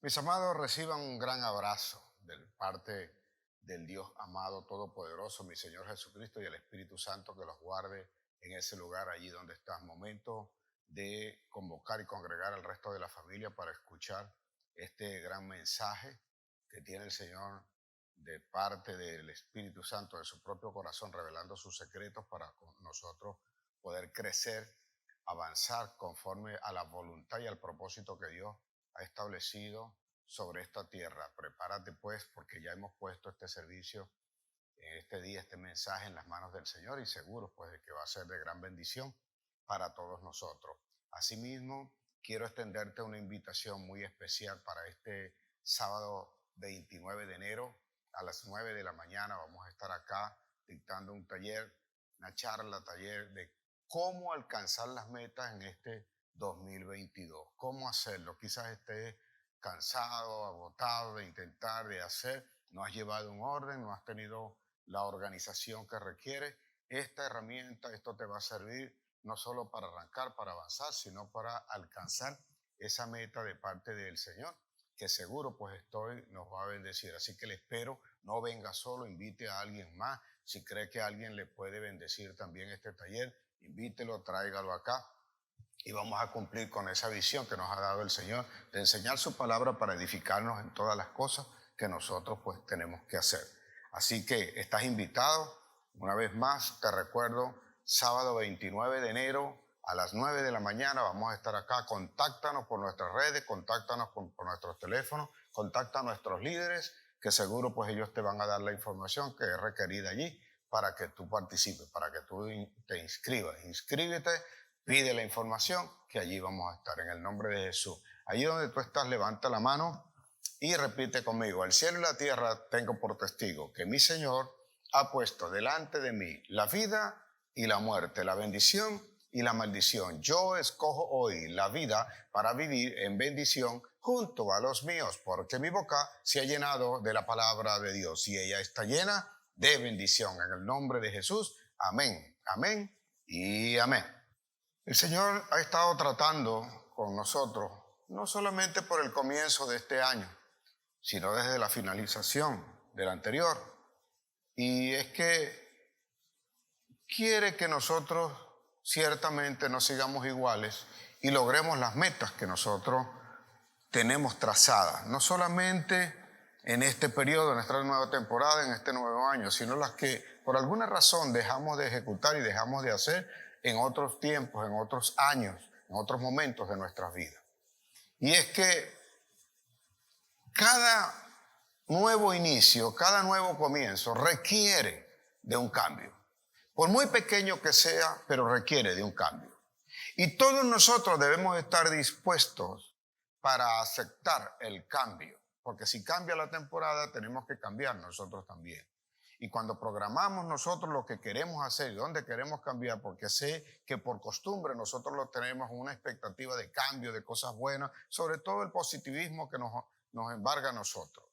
Mis amados, reciban un gran abrazo de parte del Dios amado, todopoderoso, mi Señor Jesucristo y el Espíritu Santo que los guarde en ese lugar allí donde estás. Momento de convocar y congregar al resto de la familia para escuchar este gran mensaje que tiene el Señor de parte del Espíritu Santo, de su propio corazón, revelando sus secretos para nosotros poder crecer, avanzar conforme a la voluntad y al propósito que Dios ha establecido sobre esta tierra. Prepárate pues porque ya hemos puesto este servicio en este día, este mensaje en las manos del Señor y seguro pues de que va a ser de gran bendición para todos nosotros. Asimismo, quiero extenderte una invitación muy especial para este sábado 29 de enero a las 9 de la mañana. Vamos a estar acá dictando un taller, una charla, taller de cómo alcanzar las metas en este 2022. ¿Cómo hacerlo? Quizás estés cansado, agotado de intentar, de hacer, no has llevado un orden, no has tenido la organización que requiere. Esta herramienta, esto te va a servir no solo para arrancar, para avanzar, sino para alcanzar esa meta de parte del Señor, que seguro pues nos va a bendecir. Así que le espero, no venga solo, invite a alguien más. Si cree que a alguien le puede bendecir también este taller, invítelo, tráigalo acá y vamos a cumplir con esa visión que nos ha dado el Señor de enseñar su palabra para edificarnos en todas las cosas que nosotros pues tenemos que hacer. Así que estás invitado. Una vez más, te recuerdo, sábado 29 de enero a las 9 de la mañana vamos a estar acá. Contáctanos por nuestras redes, contáctanos por nuestros teléfonos, contacta a nuestros líderes, que seguro pues ellos te van a dar la información que es requerida allí para que tú participes, para que tú te inscribas. Inscríbete, pide la información, que allí vamos a estar en el nombre de Jesús. Allí donde tú estás, levanta la mano y repite conmigo: el cielo y la tierra tengo por testigo que mi Señor ha puesto delante de mí la vida y la muerte, la bendición y la maldición. Yo escojo hoy la vida para vivir en bendición junto a los míos, porque mi boca se ha llenado de la palabra de Dios y ella está llena de bendición. En el nombre de Jesús, amén, amén y amén. El Señor ha estado tratando con nosotros, no solamente por el comienzo de este año, sino desde la finalización del anterior. Y es que quiere que nosotros ciertamente no sigamos iguales y logremos las metas que nosotros tenemos trazadas, no solamente en este periodo, en esta nueva temporada, en este nuevo año, sino las que por alguna razón dejamos de ejecutar y dejamos de hacer en otros tiempos, en otros años, en otros momentos de nuestras vidas. Y es que cada nuevo inicio, cada nuevo comienzo requiere de un cambio. Por muy pequeño que sea, pero requiere de un cambio. Y todos nosotros debemos estar dispuestos para aceptar el cambio, porque si cambia la temporada, tenemos que cambiar nosotros también. Y cuando programamos nosotros lo que queremos hacer y dónde queremos cambiar, porque sé que por costumbre nosotros lo tenemos una expectativa de cambio, de cosas buenas, sobre todo el positivismo que nos embarga a nosotros.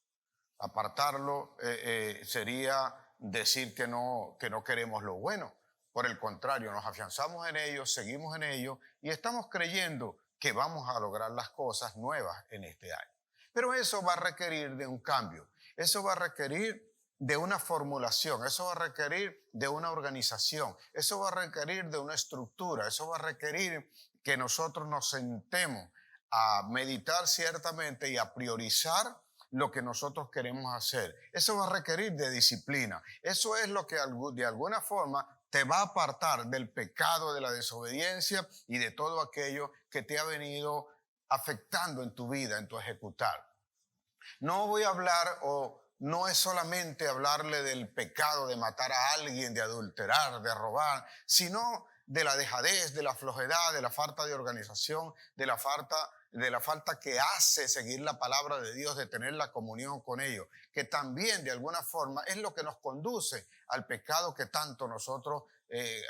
Apartarlo sería decir que no queremos lo bueno. Por el contrario, nos afianzamos en ello, seguimos en ello y estamos creyendo que vamos a lograr las cosas nuevas en este año. Pero eso va a requerir de un cambio, eso va a requerir de una formulación, eso va a requerir de una organización, eso va a requerir de una estructura, eso va a requerir que nosotros nos sentemos a meditar ciertamente y a priorizar lo que nosotros queremos hacer. Eso va a requerir de disciplina. Eso es lo que de alguna forma te va a apartar del pecado, de la desobediencia y de todo aquello que te ha venido afectando en tu vida, en tu ejecutar. No voy a hablar no es solamente hablarle del pecado de matar a alguien, de adulterar, de robar, sino de la dejadez, de la flojedad, de la falta de organización, de la falta que hace seguir la palabra de Dios, de tener la comunión con ellos, que también de alguna forma es lo que nos conduce al pecado que tanto nosotros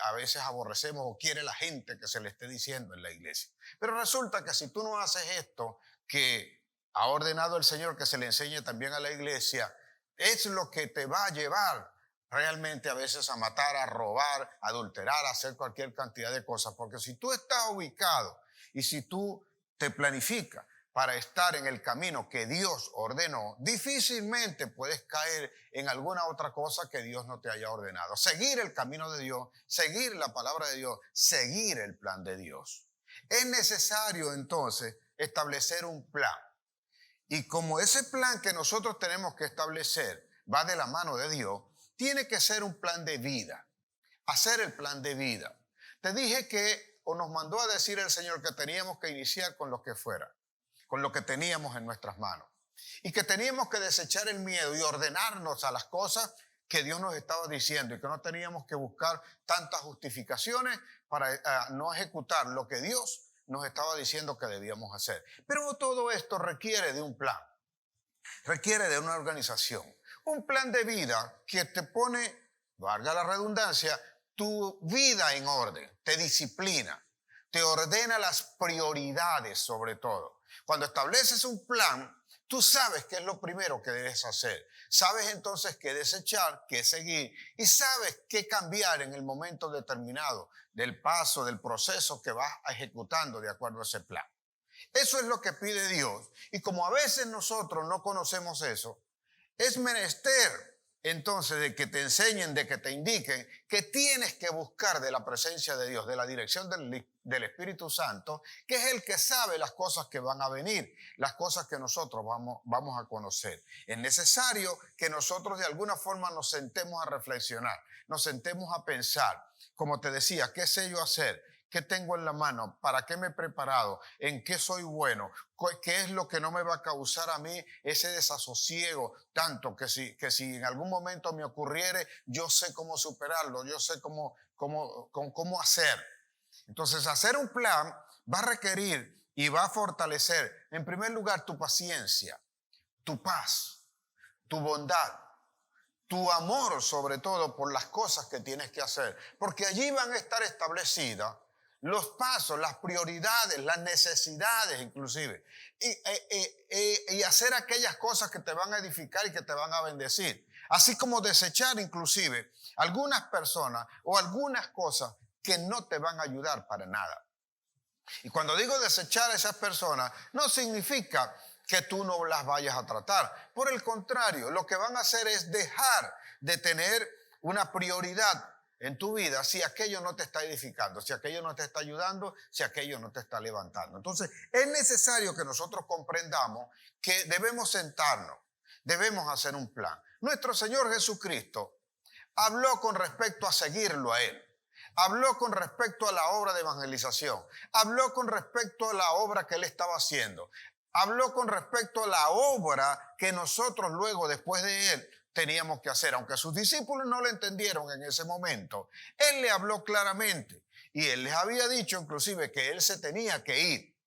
a veces aborrecemos o quiere la gente que se le esté diciendo en la iglesia. Pero resulta que si tú no haces esto, que ha ordenado el Señor que se le enseñe también a la iglesia, es lo que te va a llevar realmente a veces a matar, a robar, a adulterar, a hacer cualquier cantidad de cosas. Porque si tú estás ubicado y si tú te planificas para estar en el camino que Dios ordenó, difícilmente puedes caer en alguna otra cosa que Dios no te haya ordenado. Seguir el camino de Dios, seguir la palabra de Dios, seguir el plan de Dios. Es necesario entonces establecer un plan. Y como ese plan que nosotros tenemos que establecer va de la mano de Dios, tiene que ser un plan de vida. Hacer el plan de vida. Te dije que, o nos mandó a decir el Señor, que teníamos que iniciar con lo que fuera, con lo que teníamos en nuestras manos. Y que teníamos que desechar el miedo y ordenarnos a las cosas que Dios nos estaba diciendo, y que no teníamos que buscar tantas justificaciones para no ejecutar lo que Dios nos estaba diciendo que debíamos hacer. Pero todo esto requiere de un plan, requiere de una organización, un plan de vida que te pone, valga la redundancia, tu vida en orden, te disciplina, te ordena las prioridades sobre todo. Cuando estableces un plan, tú sabes qué es lo primero que debes hacer. Sabes entonces qué desechar, qué seguir, y sabes qué cambiar en el momento determinado del paso, del proceso que vas ejecutando de acuerdo a ese plan. Eso es lo que pide Dios. Y como a veces nosotros no conocemos eso, es menester entonces de que te enseñen, de que te indiquen que tienes que buscar de la presencia de Dios, de la dirección del Espíritu Santo, que es el que sabe las cosas que van a venir, las cosas que nosotros vamos a conocer. Es necesario que nosotros de alguna forma nos sentemos a reflexionar, nos sentemos a pensar, como te decía, ¿qué sé yo hacer? ¿Qué tengo en la mano? ¿Para qué me he preparado? ¿En qué soy bueno? ¿Qué es lo que no me va a causar a mí ese desasosiego? Tanto que si en algún momento me ocurriere, yo sé cómo superarlo, yo sé cómo hacer. Entonces, hacer un plan va a requerir y va a fortalecer, en primer lugar, tu paciencia, tu paz, tu bondad, tu amor sobre todo por las cosas que tienes que hacer. Porque allí van a estar establecidas los pasos, las prioridades, las necesidades inclusive. Y hacer aquellas cosas que te van a edificar y que te van a bendecir. Así como desechar inclusive algunas personas o algunas cosas que no te van a ayudar para nada. Y cuando digo desechar a esas personas, no significa que tú no las vayas a tratar. Por el contrario, lo que van a hacer es dejar de tener una prioridad en tu vida si aquello no te está edificando, si aquello no te está ayudando, si aquello no te está levantando. Entonces, es necesario que nosotros comprendamos que debemos sentarnos, debemos hacer un plan. Nuestro Señor Jesucristo habló con respecto a seguirlo a Él. Habló con respecto a la obra de evangelización. Habló con respecto a la obra que Él estaba haciendo. Habló con respecto a la obra que nosotros luego, después de Él, teníamos que hacer. Aunque sus discípulos no lo entendieron en ese momento, Él le habló claramente. Y Él les había dicho inclusive que Él se tenía que ir.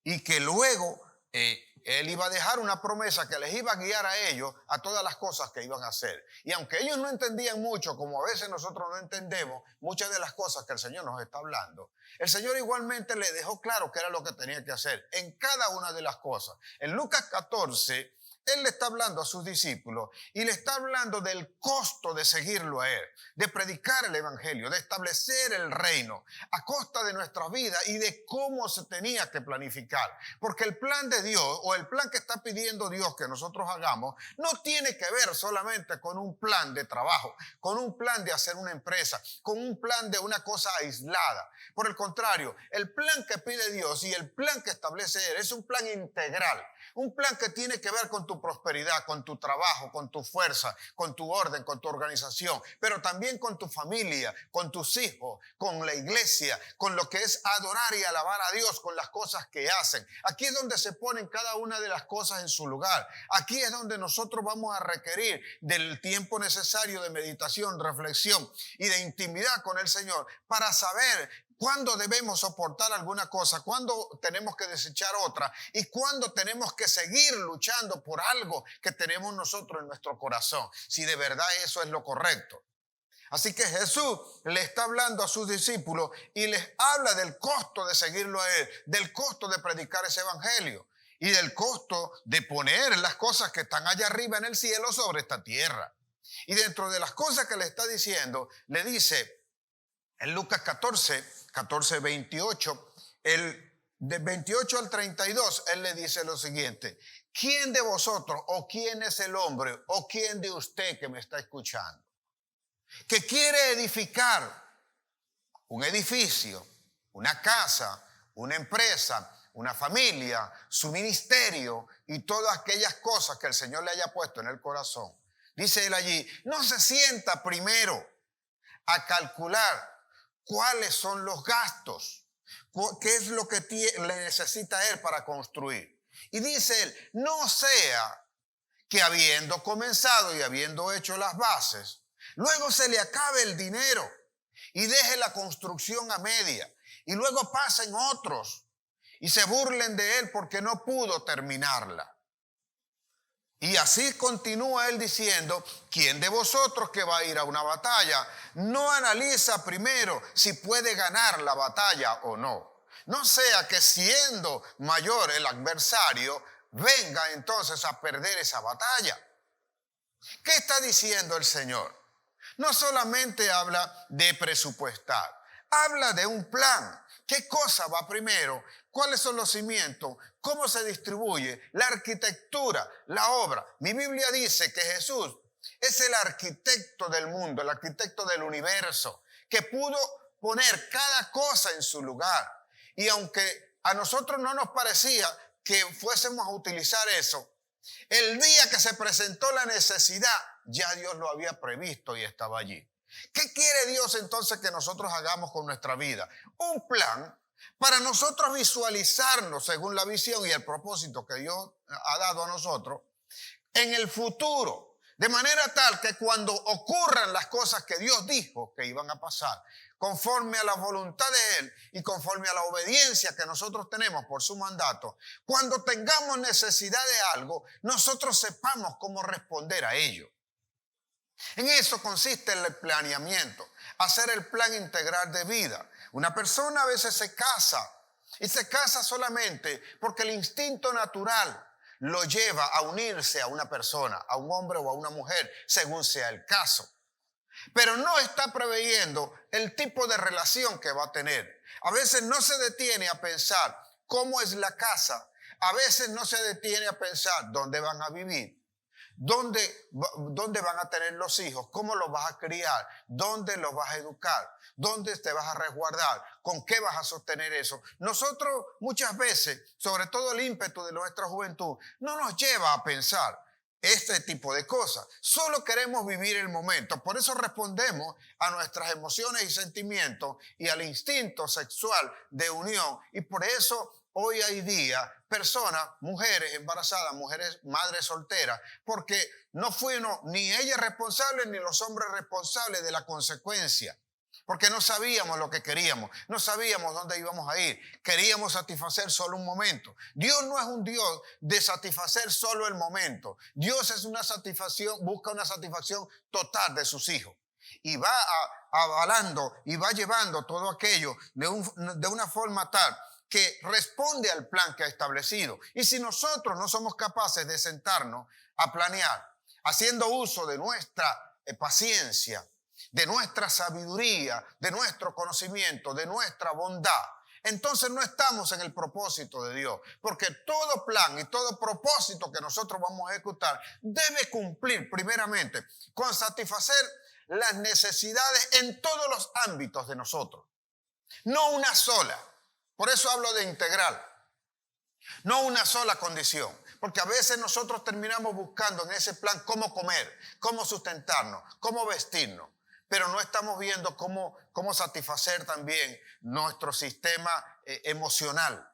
Y que luego Él iba a dejar una promesa que les iba a guiar a ellos a todas las cosas que iban a hacer. Y aunque ellos no entendían mucho, como a veces nosotros no entendemos muchas de las cosas que el Señor nos está hablando, el Señor igualmente le dejó claro qué era lo que tenía que hacer en cada una de las cosas. En Lucas 14, Él le está hablando a sus discípulos y le está hablando del costo de seguirlo a Él, de predicar el evangelio, de establecer el reino a costa de nuestra vida y de cómo se tenía que planificar. Porque el plan de Dios o el plan que está pidiendo Dios que nosotros hagamos no tiene que ver solamente con un plan de trabajo, con un plan de hacer una empresa, con un plan de una cosa aislada. Por el contrario, el plan que pide Dios y el plan que establece Él es un plan integral. Un plan que tiene que ver con tu prosperidad, con tu trabajo, con tu fuerza, con tu orden, con tu organización, pero también con tu familia, con tus hijos, con la iglesia, con lo que es adorar y alabar a Dios, con las cosas que hacen. Aquí es donde se ponen cada una de las cosas en su lugar. Aquí es donde nosotros vamos a requerir del tiempo necesario de meditación, reflexión y de intimidad con el Señor para saber cuándo debemos soportar alguna cosa, cuándo tenemos que desechar otra y cuándo tenemos que seguir luchando por algo que tenemos nosotros en nuestro corazón, si de verdad eso es lo correcto. Así que Jesús le está hablando a sus discípulos y les habla del costo de seguirlo a Él, del costo de predicar ese evangelio y del costo de poner las cosas que están allá arriba en el cielo sobre esta tierra. Y dentro de las cosas que le está diciendo, le dice en Lucas 14, 28, Él de 28 al 32, él le dice lo siguiente: ¿quién de vosotros o quién es el hombre o quién de usted que me está escuchando que quiere edificar un edificio, una casa, una empresa, una familia, su ministerio y todas aquellas cosas que el Señor le haya puesto en el corazón? Dice él allí, no se sienta primero a calcular cuáles son los gastos, qué es lo que le necesita él para construir. Y dice él, no sea que habiendo comenzado y habiendo hecho las bases, luego se le acabe el dinero y deje la construcción a media, y luego pasen otros y se burlen de él porque no pudo terminarla. Y así continúa él diciendo, ¿quién de vosotros que va a ir a una batalla no analiza primero si puede ganar la batalla o no? No sea que siendo mayor el adversario, venga entonces a perder esa batalla. ¿Qué está diciendo el Señor? No solamente habla de presupuestar, habla de un plan. ¿Qué cosa va primero? ¿Cuáles son los cimientos? ¿Cómo se distribuye? La arquitectura, la obra. Mi Biblia dice que Jesús es el arquitecto del mundo, el arquitecto del universo, que pudo poner cada cosa en su lugar. Y aunque a nosotros no nos parecía que fuésemos a utilizar eso, el día que se presentó la necesidad, ya Dios lo había previsto y estaba allí. ¿Qué quiere Dios entonces que nosotros hagamos con nuestra vida? Un plan para nosotros visualizarnos según la visión y el propósito que Dios ha dado a nosotros en el futuro, de manera tal que cuando ocurran las cosas que Dios dijo que iban a pasar, conforme a la voluntad de Él y conforme a la obediencia que nosotros tenemos por su mandato, cuando tengamos necesidad de algo, nosotros sepamos cómo responder a ello. En eso consiste el planeamiento, hacer el plan integral de vida. Una persona a veces se casa y se casa solamente porque el instinto natural lo lleva a unirse a una persona, a un hombre o a una mujer, según sea el caso. Pero no está preveyendo el tipo de relación que va a tener. A veces no se detiene a pensar cómo es la casa. A veces no se detiene a pensar dónde van a vivir. ¿Dónde van a tener los hijos? ¿Cómo los vas a criar? ¿Dónde los vas a educar? ¿Dónde te vas a resguardar? ¿Con qué vas a sostener eso? Nosotros muchas veces, sobre todo el ímpetu de nuestra juventud, no nos lleva a pensar este tipo de cosas. Solo queremos vivir el momento. Por eso respondemos a nuestras emociones y sentimientos y al instinto sexual de unión. Y por eso hoy hay día personas, mujeres embarazadas, mujeres madres solteras, porque no fuimos ni ellas responsables ni los hombres responsables de la consecuencia. Porque no sabíamos lo que queríamos, no sabíamos dónde íbamos a ir, queríamos satisfacer solo un momento. Dios no es un Dios de satisfacer solo el momento. Dios es una satisfacción, busca una satisfacción total de sus hijos. Y va avalando y va llevando todo aquello de una forma tal que responde al plan que ha establecido. Y si nosotros no somos capaces de sentarnos a planear, haciendo uso de nuestra paciencia, de nuestra sabiduría, de nuestro conocimiento, de nuestra bondad, entonces no estamos en el propósito de Dios. Porque todo plan y todo propósito que nosotros vamos a ejecutar debe cumplir primeramente con satisfacer las necesidades en todos los ámbitos de nosotros. No una sola. Por eso hablo de integral. No una sola condición. Porque a veces nosotros terminamos buscando en ese plan cómo comer, cómo sustentarnos, cómo vestirnos. Pero no estamos viendo cómo satisfacer también nuestro sistema emocional,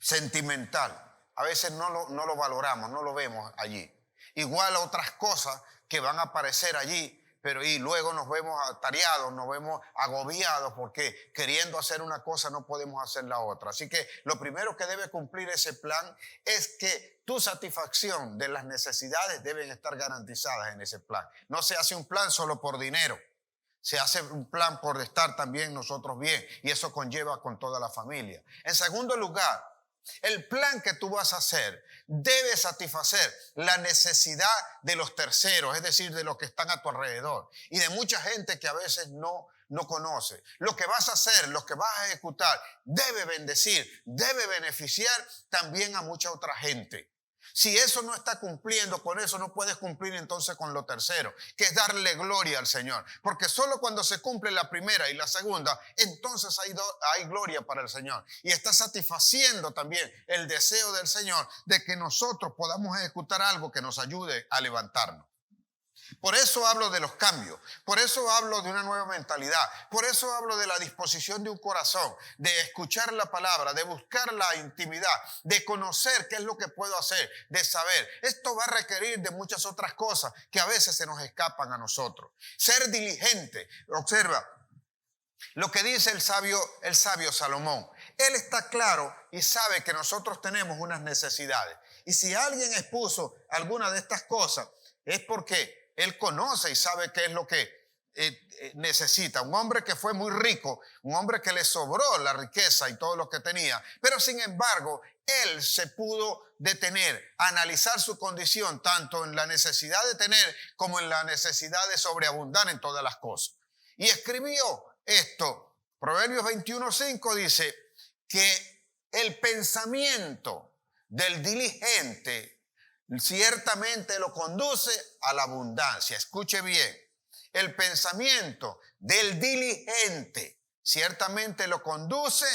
sentimental. A veces no lo valoramos, no lo vemos allí. Igual a otras cosas que van a aparecer allí, pero y luego nos vemos atareados, nos vemos agobiados porque queriendo hacer una cosa no podemos hacer la otra. Así que lo primero que debe cumplir ese plan es que tu satisfacción de las necesidades deben estar garantizadas en ese plan. No se hace un plan solo por dinero. Se hace un plan por estar también nosotros bien y eso conlleva con toda la familia. En segundo lugar, el plan que tú vas a hacer debe satisfacer la necesidad de los terceros, es decir, de los que están a tu alrededor y de mucha gente que a veces no no conoce. Lo que vas a hacer, lo que vas a ejecutar, debe bendecir, debe beneficiar también a mucha otra gente. Si eso no está cumpliendo, con eso no puedes cumplir entonces con lo tercero, que es darle gloria al Señor. Porque solo cuando se cumple la primera y la segunda, entonces hay gloria para el Señor. Y está satisfaciendo también el deseo del Señor de que nosotros podamos ejecutar algo que nos ayude a levantarnos. Por eso hablo de los cambios, por eso hablo de una nueva mentalidad, por eso hablo de la disposición de un corazón, de escuchar la palabra, de buscar la intimidad, de conocer qué es lo que puedo hacer, de saber. Esto va a requerir de muchas otras cosas que a veces se nos escapan a nosotros. Ser diligente. Observa lo que dice el sabio Salomón. Él está claro y sabe que nosotros tenemos unas necesidades. Y si alguien expuso alguna de estas cosas, es porque él conoce y sabe qué es lo que necesita. Un hombre que fue muy rico, un hombre que le sobró la riqueza y todo lo que tenía, pero sin embargo, él se pudo detener, analizar su condición, tanto en la necesidad de tener como en la necesidad de sobreabundar en todas las cosas. Y escribió esto. Proverbios 21:5 dice que el pensamiento del diligente ciertamente lo conduce a la abundancia. Escuche bien, el pensamiento del diligente ciertamente lo conduce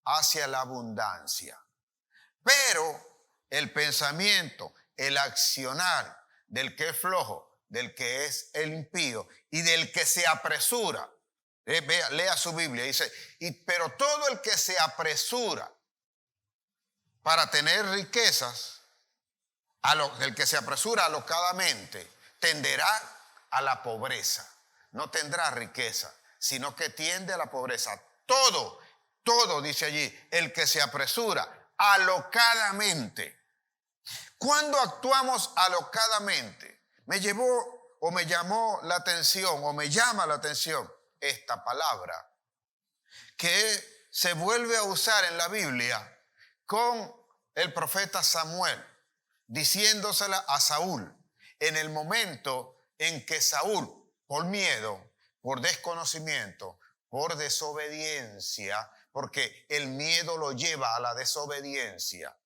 hacia la abundancia. Pero el pensamiento, el accionar del que es flojo, del que es el impío y del que se apresura, lea su Biblia, dice, pero todo el que se apresura para tener riquezas, el que se apresura alocadamente tenderá a la pobreza. No tendrá riqueza, sino que tiende a la pobreza. Todo dice allí, el que se apresura alocadamente. Cuando actuamos alocadamente, me llamó la atención o me llama la atención esta palabra que se vuelve a usar en la Biblia con el profeta Samuel, diciéndosela a Saúl en el momento en que Saúl, por miedo, por desconocimiento, por desobediencia, porque el miedo lo lleva a la desobediencia,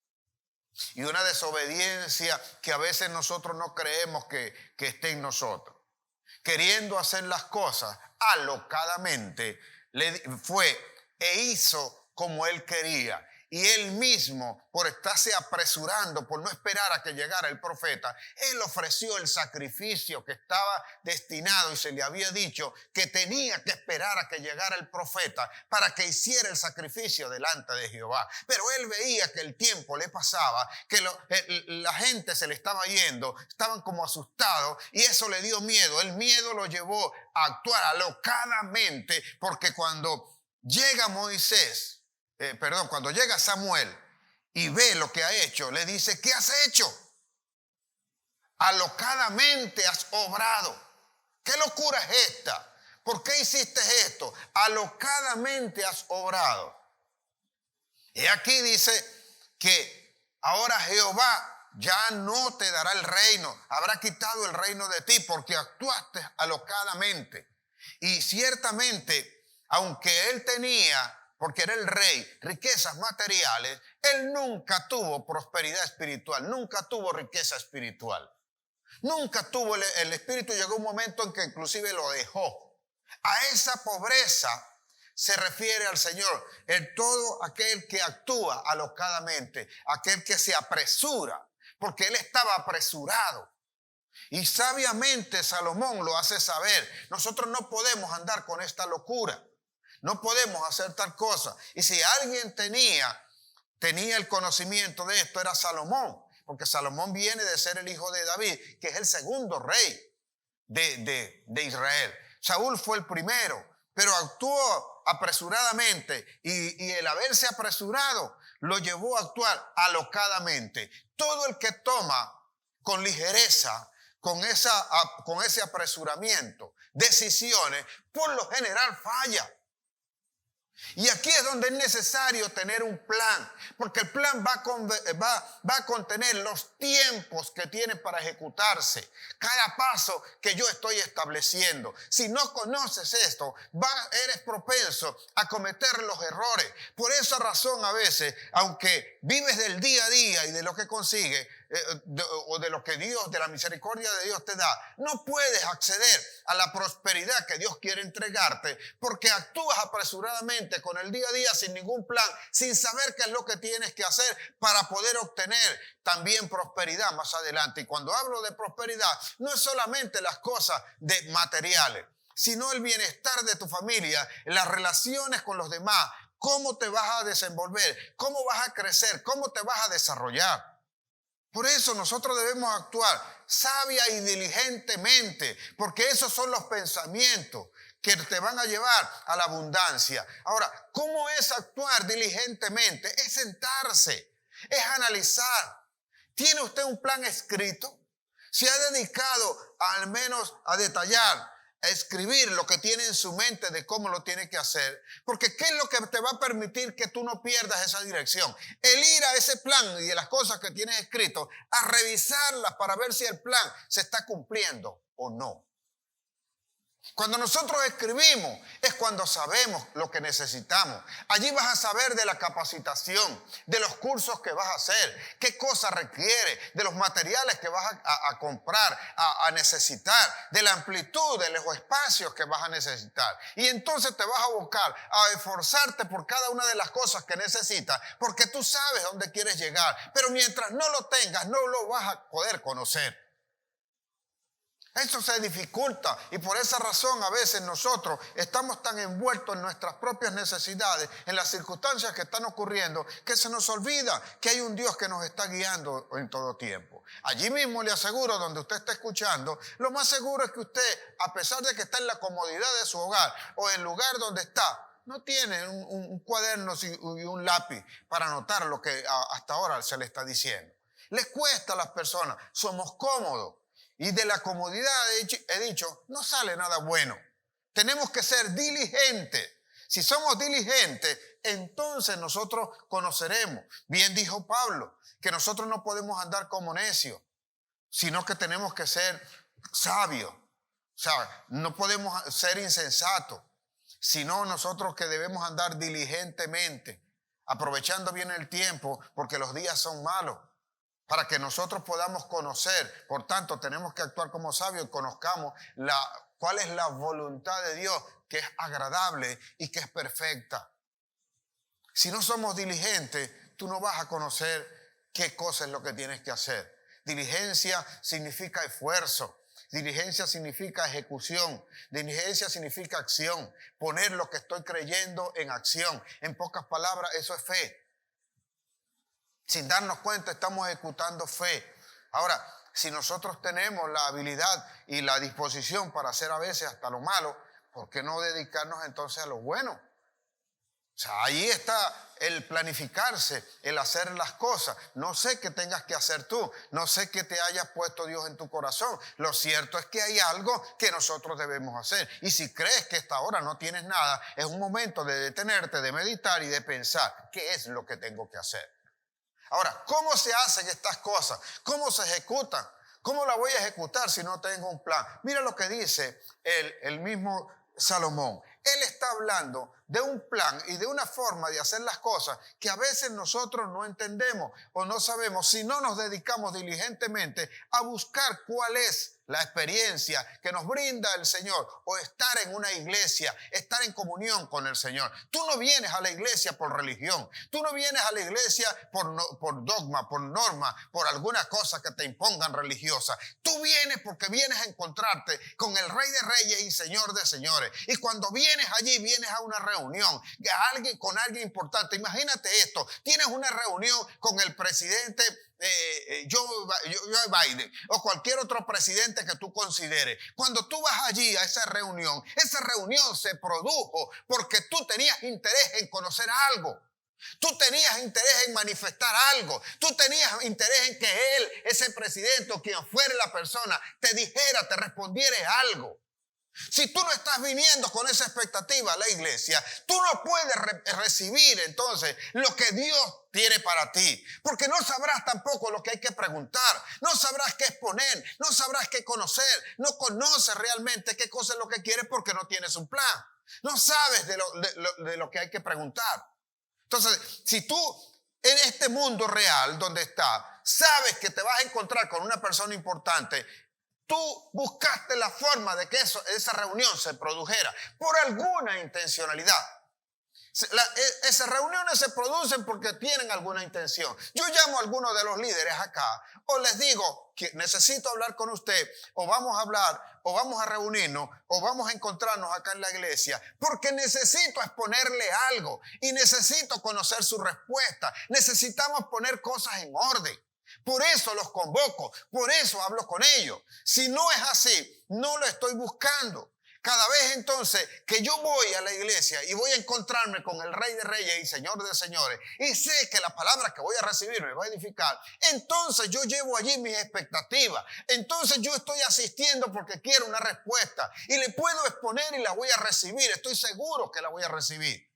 y una desobediencia que a veces nosotros no creemos que esté en nosotros, queriendo hacer las cosas alocadamente, hizo como él quería. Y él mismo, por estarse apresurando, por no esperar a que llegara el profeta, él ofreció el sacrificio que estaba destinado y se le había dicho que tenía que esperar a que llegara el profeta para que hiciera el sacrificio delante de Jehová. Pero él veía que el tiempo le pasaba, que la gente se le estaba yendo, estaban como asustados y eso le dio miedo. El miedo lo llevó a actuar alocadamente, porque cuando llega cuando llega Samuel y ve lo que ha hecho, le dice, ¿qué has hecho? Alocadamente has obrado. ¿Qué locura es esta? ¿Por qué hiciste esto? Alocadamente has obrado. Y aquí dice que ahora Jehová ya no te dará el reino, habrá quitado el reino de ti porque actuaste alocadamente. Y ciertamente, aunque él tenía, porque era el rey, riquezas materiales, él nunca tuvo prosperidad espiritual, nunca tuvo riqueza espiritual. Nunca tuvo, el espíritu llegó un momento en que inclusive lo dejó. A esa pobreza se refiere al Señor, el todo aquel que actúa alocadamente, aquel que se apresura, porque él estaba apresurado. Y sabiamente Salomón lo hace saber, nosotros no podemos andar con esta locura. No podemos hacer tal cosa. Y si alguien tenía el conocimiento de esto, era Salomón. Porque Salomón viene de ser el hijo de David, que es el segundo rey de Israel. Saúl fue el primero, pero actuó apresuradamente. Y el haberse apresurado lo llevó a actuar alocadamente. Todo el que toma con ligereza, con ese apresuramiento, decisiones, por lo general falla. Y aquí es donde es necesario tener un plan, porque el plan va a contener los tiempos que tiene para ejecutarse, cada paso que yo estoy estableciendo. Si no conoces esto, eres propenso a cometer los errores. Por esa razón a veces, aunque vives del día a día y de lo que consigues, o de lo que Dios, de la misericordia de Dios te da, no puedes acceder a la prosperidad que Dios quiere entregarte porque actúas apresuradamente con el día a día sin ningún plan, sin saber qué es lo que tienes que hacer para poder obtener también prosperidad más adelante. Y cuando hablo de prosperidad, no es solamente las cosas de materiales, sino el bienestar de tu familia, las relaciones con los demás, cómo te vas a desenvolver, cómo vas a crecer, cómo te vas a desarrollar. Por eso nosotros debemos actuar sabia y diligentemente, porque esos son los pensamientos que te van a llevar a la abundancia. Ahora, ¿cómo es actuar diligentemente? Es sentarse, es analizar. ¿Tiene usted un plan escrito? ¿Se ha dedicado al menos a detallar, a escribir lo que tiene en su mente de cómo lo tiene que hacer? Porque ¿qué es lo que te va a permitir que tú no pierdas esa dirección? El ir a ese plan y de las cosas que tienes escrito, a revisarlas para ver si el plan se está cumpliendo o no. Cuando nosotros escribimos es cuando sabemos lo que necesitamos. Allí vas a saber de la capacitación, de los cursos que vas a hacer, qué cosa requiere, de los materiales que vas a comprar, a necesitar, de la amplitud, de los espacios que vas a necesitar. Y entonces te vas a buscar a esforzarte por cada una de las cosas que necesitas, porque tú sabes dónde quieres llegar. Pero mientras no lo tengas, no lo vas a poder conocer. Eso se dificulta y por esa razón a veces nosotros estamos tan envueltos en nuestras propias necesidades, en las circunstancias que están ocurriendo, que se nos olvida que hay un Dios que nos está guiando en todo tiempo. Allí mismo le aseguro, donde usted está escuchando, lo más seguro es que usted, a pesar de que está en la comodidad de su hogar o en el lugar donde está, no tiene un cuaderno y un lápiz para anotar lo que hasta ahora se le está diciendo. Les cuesta a las personas, somos cómodos. Y de la comodidad, he dicho, no sale nada bueno. Tenemos que ser diligentes. Si somos diligentes, entonces nosotros conoceremos. Bien dijo Pablo, que nosotros no podemos andar como necios, sino que tenemos que ser sabios. O sea, no podemos ser insensatos, sino nosotros que debemos andar diligentemente, aprovechando bien el tiempo, porque los días son malos. Para que nosotros podamos conocer, por tanto, tenemos que actuar como sabios y conozcamos cuál es la voluntad de Dios, que es agradable y que es perfecta. Si no somos diligentes, tú no vas a conocer qué cosa es lo que tienes que hacer. Diligencia significa esfuerzo, diligencia significa ejecución, diligencia significa acción, poner lo que estoy creyendo en acción. En pocas palabras, eso es fe. Sin darnos cuenta estamos ejecutando fe. Ahora, si nosotros tenemos la habilidad y la disposición para hacer a veces hasta lo malo, ¿por qué no dedicarnos entonces a lo bueno? O sea, ahí está el planificarse, el hacer las cosas. No sé qué tengas que hacer tú, no sé qué te haya puesto Dios en tu corazón. Lo cierto es que hay algo que nosotros debemos hacer. Y si crees que hasta ahora no tienes nada, es un momento de detenerte, de meditar y de pensar, ¿qué es lo que tengo que hacer? Ahora, ¿cómo se hacen estas cosas? ¿Cómo se ejecutan? ¿Cómo la voy a ejecutar si no tengo un plan? Mira lo que dice el mismo Salomón. Él está hablando de un plan y de una forma de hacer las cosas que a veces nosotros no entendemos o no sabemos si no nos dedicamos diligentemente a buscar cuál es la experiencia que nos brinda el Señor o estar en una iglesia, estar en comunión con el Señor. Tú no vienes a la iglesia por religión, tú no vienes a la iglesia por dogma, por norma, por alguna cosa que te impongan religiosa. Tú vienes porque vienes a encontrarte con el Rey de Reyes y Señor de Señores. Y cuando vienes allí, vienes a una reunión con alguien importante. Imagínate esto, tienes una reunión con el presidente Joe Biden o cualquier otro presidente que tú consideres. Cuando tú vas allí a esa reunión se produjo porque tú tenías interés en conocer algo. Tú tenías interés en manifestar algo. Tú tenías interés en que él, ese presidente o quien fuera la persona, te dijera, te respondiera algo. Si tú no estás viniendo con esa expectativa a la iglesia, tú no puedes recibir entonces lo que Dios tiene para ti. Porque no sabrás tampoco lo que hay que preguntar. No sabrás qué exponer. No sabrás qué conocer. No conoces realmente qué cosa es lo que quieres porque no tienes un plan. No sabes de lo que hay que preguntar. Entonces, si tú en este mundo real donde estás, sabes que te vas a encontrar con una persona importante, tú buscaste la forma de que esa reunión se produjera por alguna intencionalidad. Esas reuniones se producen porque tienen alguna intención. Yo llamo a algunos de los líderes acá o les digo que necesito hablar con usted, o vamos a hablar, o vamos a reunirnos, o vamos a encontrarnos acá en la iglesia, porque necesito exponerle algo y necesito conocer su respuesta. Necesitamos poner cosas en orden. Por eso los convoco, por eso hablo con ellos. Si no es así, no lo estoy buscando. Cada vez entonces que yo voy a la iglesia y voy a encontrarme con el Rey de Reyes y Señor de Señores, y sé que la palabra que voy a recibir me va a edificar, entonces yo llevo allí mis expectativas. Entonces yo estoy asistiendo porque quiero una respuesta y le puedo exponer y la voy a recibir. Estoy seguro que la voy a recibir.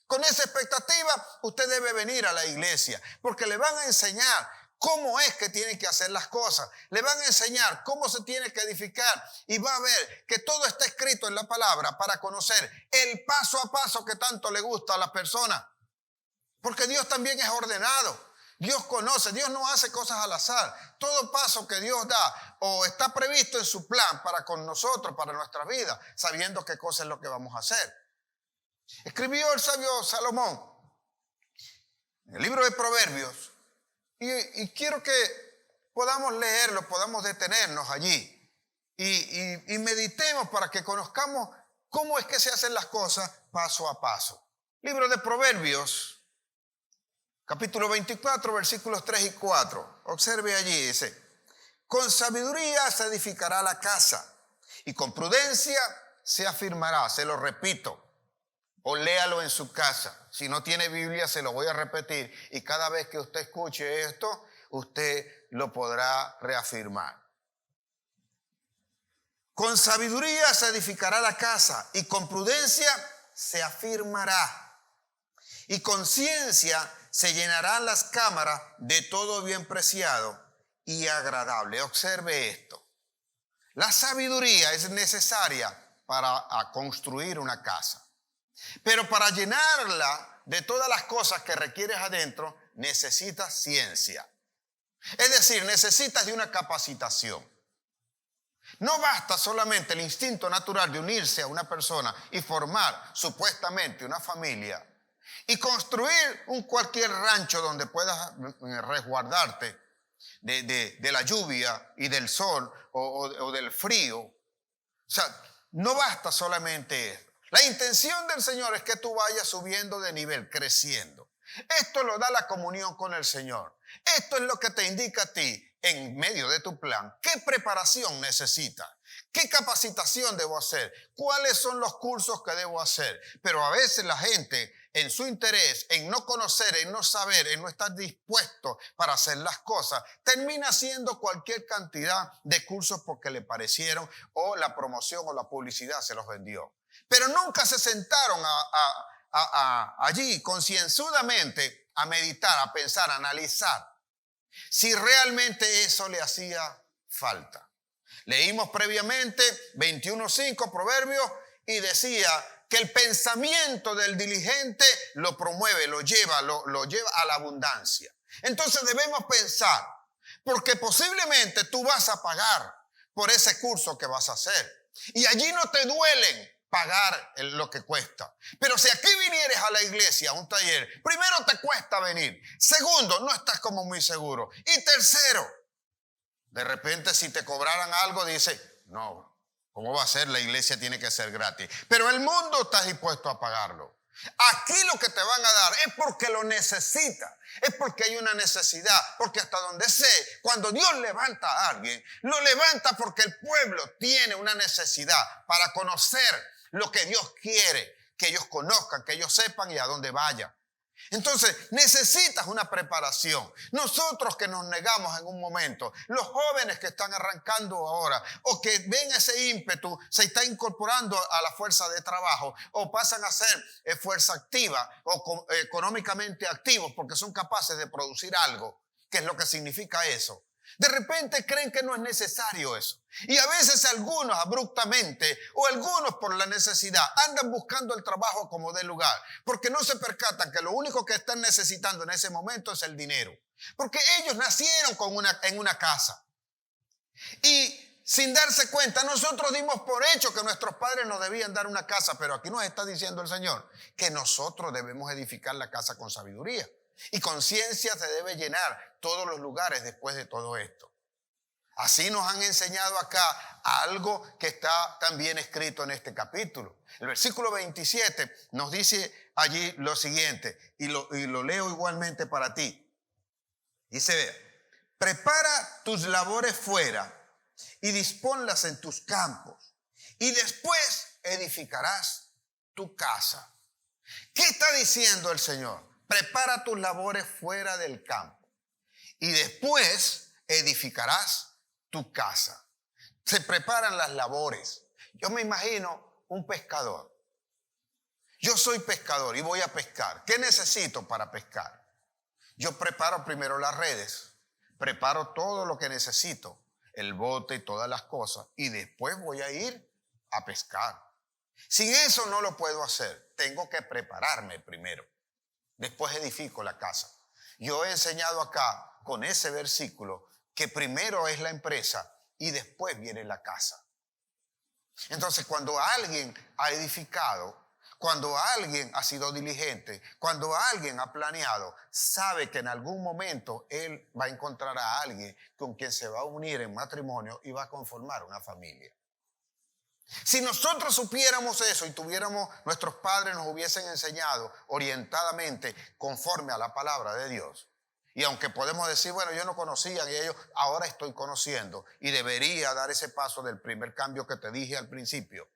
Con esa expectativa usted debe venir a la iglesia porque le van a enseñar cómo es que tiene que hacer las cosas. Le van a enseñar cómo se tiene que edificar y va a ver que todo está escrito en la palabra para conocer el paso a paso que tanto le gusta a la persona. Porque Dios también es ordenado. Dios conoce, Dios no hace cosas al azar. Todo paso que Dios da o está previsto en su plan para con nosotros, para nuestra vida, sabiendo qué cosa es lo que vamos a hacer. Escribió el sabio Salomón en el libro de Proverbios. Y quiero que podamos leerlo, podamos detenernos allí y meditemos para que conozcamos cómo es que se hacen las cosas paso a paso. Libro de Proverbios, capítulo 24, versículos 3 y 4. Observe allí, dice: con sabiduría se edificará la casa y con prudencia se afirmará. Se lo repito. O léalo en su casa. Si no tiene Biblia, se lo voy a repetir. Y cada vez que usted escuche esto, usted lo podrá reafirmar. Con sabiduría se edificará la casa y con prudencia se afirmará. Y con ciencia se llenarán las cámaras de todo bien preciado y agradable. Observe esto. La sabiduría es necesaria para construir una casa. Pero para llenarla de todas las cosas que requieres adentro, necesitas ciencia. Es decir, necesitas de una capacitación. No basta solamente el instinto natural de unirse a una persona y formar supuestamente una familia y construir un cualquier rancho donde puedas resguardarte de la lluvia y del sol o del frío. O sea, no basta solamente eso. La intención del Señor es que tú vayas subiendo de nivel, creciendo. Esto lo da la comunión con el Señor. Esto es lo que te indica a ti en medio de tu plan. ¿Qué preparación necesitas? ¿Qué capacitación debo hacer? ¿Cuáles son los cursos que debo hacer? Pero a veces la gente, en su interés, en no conocer, en no saber, en no estar dispuesto para hacer las cosas, termina haciendo cualquier cantidad de cursos porque le parecieron o la promoción o la publicidad se los vendió. Pero nunca se sentaron allí concienzudamente a meditar, a pensar, a analizar si realmente eso le hacía falta. Leímos previamente 21:5 Proverbios y decía que el pensamiento del diligente lo promueve, lo lleva a la abundancia. Entonces debemos pensar, porque posiblemente tú vas a pagar por ese curso que vas a hacer y allí no te duelen pagar lo que cuesta. Pero si aquí vinieres a la iglesia, a un taller, primero te cuesta venir. Segundo, no estás como muy seguro. Y tercero, de repente si te cobraran algo, dice, no, ¿cómo va a ser? La iglesia tiene que ser gratis. Pero el mundo está dispuesto a pagarlo. Aquí lo que te van a dar es porque lo necesitas, es porque hay una necesidad, porque hasta donde sé, cuando Dios levanta a alguien, lo levanta porque el pueblo tiene una necesidad para conocer lo que Dios quiere, que ellos conozcan, que ellos sepan y a dónde vayan. Entonces necesitas una preparación. Nosotros que nos negamos en un momento, los jóvenes que están arrancando ahora o que ven ese ímpetu, se está incorporando a la fuerza de trabajo o pasan a ser fuerza activa o económicamente activos porque son capaces de producir algo. ¿Qué es lo que significa eso? De repente creen que no es necesario eso. Y a veces algunos abruptamente o algunos por la necesidad andan buscando el trabajo como de lugar. Porque no se percatan que lo único que están necesitando en ese momento es el dinero. Porque ellos nacieron en una casa. Y sin darse cuenta, nosotros dimos por hecho que nuestros padres nos debían dar una casa. Pero aquí nos está diciendo el Señor que nosotros debemos edificar la casa con sabiduría. Y con ciencia se debe llenar todos los lugares después de todo esto. Así nos han enseñado acá algo que está también escrito en este capítulo. El versículo 27 nos dice allí lo siguiente, y lo leo igualmente para ti. Dice, prepara tus labores fuera y disponlas en tus campos, y después edificarás tu casa. ¿Qué está diciendo el Señor? Prepara tus labores fuera del campo y después edificarás tu casa. Se preparan las labores. Yo me imagino un pescador. Yo soy pescador y voy a pescar. ¿Qué necesito para pescar? Yo preparo primero las redes, preparo todo lo que necesito, el bote y todas las cosas, y después voy a ir a pescar. Sin eso no lo puedo hacer. Tengo que prepararme primero. Después edifico la casa. Yo he enseñado acá con ese versículo que primero es la empresa y después viene la casa. Entonces, cuando alguien ha edificado, cuando alguien ha sido diligente, cuando alguien ha planeado, sabe que en algún momento él va a encontrar a alguien con quien se va a unir en matrimonio y va a conformar una familia. Si nosotros supiéramos eso y nuestros padres nos hubiesen enseñado orientadamente conforme a la palabra de Dios, y aunque podemos decir, bueno, yo no conocía y ellos, ahora estoy conociendo y debería dar ese paso del primer cambio que te dije al principio.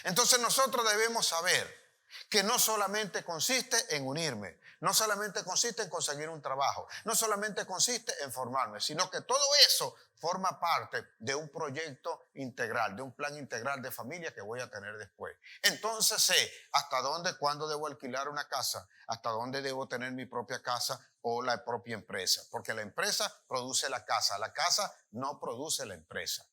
Entonces nosotros debemos saber que no solamente consiste en unirme, no solamente consiste en conseguir un trabajo, no solamente consiste en formarme, sino que todo eso forma parte de un proyecto integral, de un plan integral de familia que voy a tener después. Entonces sé hasta dónde, cuándo debo alquilar una casa, hasta dónde debo tener mi propia casa o la propia empresa, porque la empresa produce la casa no produce la empresa.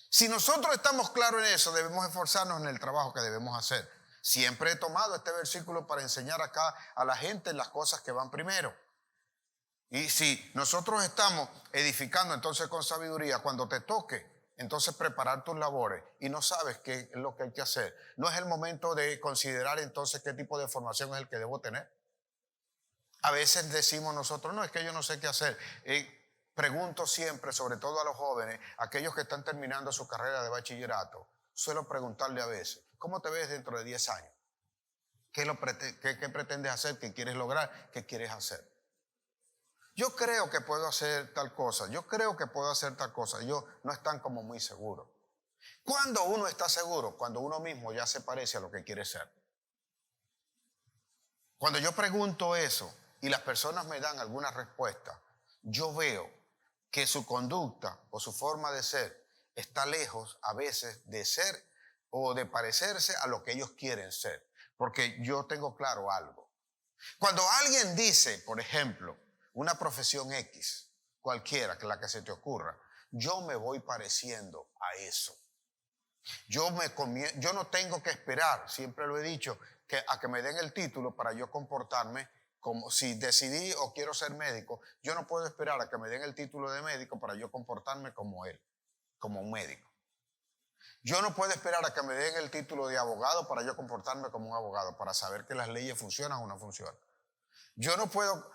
Si nosotros estamos claros en eso, debemos esforzarnos en el trabajo que debemos hacer. Siempre he tomado este versículo para enseñar acá a la gente las cosas que van primero. Y si nosotros estamos edificando entonces con sabiduría, cuando te toque, entonces preparar tus labores y no sabes qué es lo que hay que hacer, no es el momento de considerar entonces qué tipo de formación es el que debo tener. A veces decimos nosotros, no, es que yo no sé qué hacer. Pregunto siempre, sobre todo a los jóvenes, aquellos que están terminando su carrera de bachillerato, suelo preguntarle a veces, ¿cómo te ves dentro de 10 años? ¿Qué pretendes hacer? ¿Qué quieres lograr? ¿Qué quieres hacer? Yo creo que puedo hacer tal cosa, yo creo que puedo hacer tal cosa. Ellos no están como muy seguros. ¿Cuándo uno está seguro? Cuando uno mismo ya se parece a lo que quiere ser. Cuando yo pregunto eso y las personas me dan alguna respuesta, yo veo que su conducta o su forma de ser está lejos a veces de ser o de parecerse a lo que ellos quieren ser. Porque yo tengo claro algo. Cuando alguien dice, por ejemplo, una profesión X, cualquiera que la que se te ocurra, yo me voy pareciendo a eso. Yo no tengo que esperar, siempre lo he dicho, a que me den el título para yo comportarme como si decidí o quiero ser médico. Yo no puedo esperar a que me den el título de médico para yo comportarme como él, como un médico. Yo no puedo esperar a que me den el título de abogado para yo comportarme como un abogado, para saber que las leyes funcionan o no funcionan. Yo no puedo,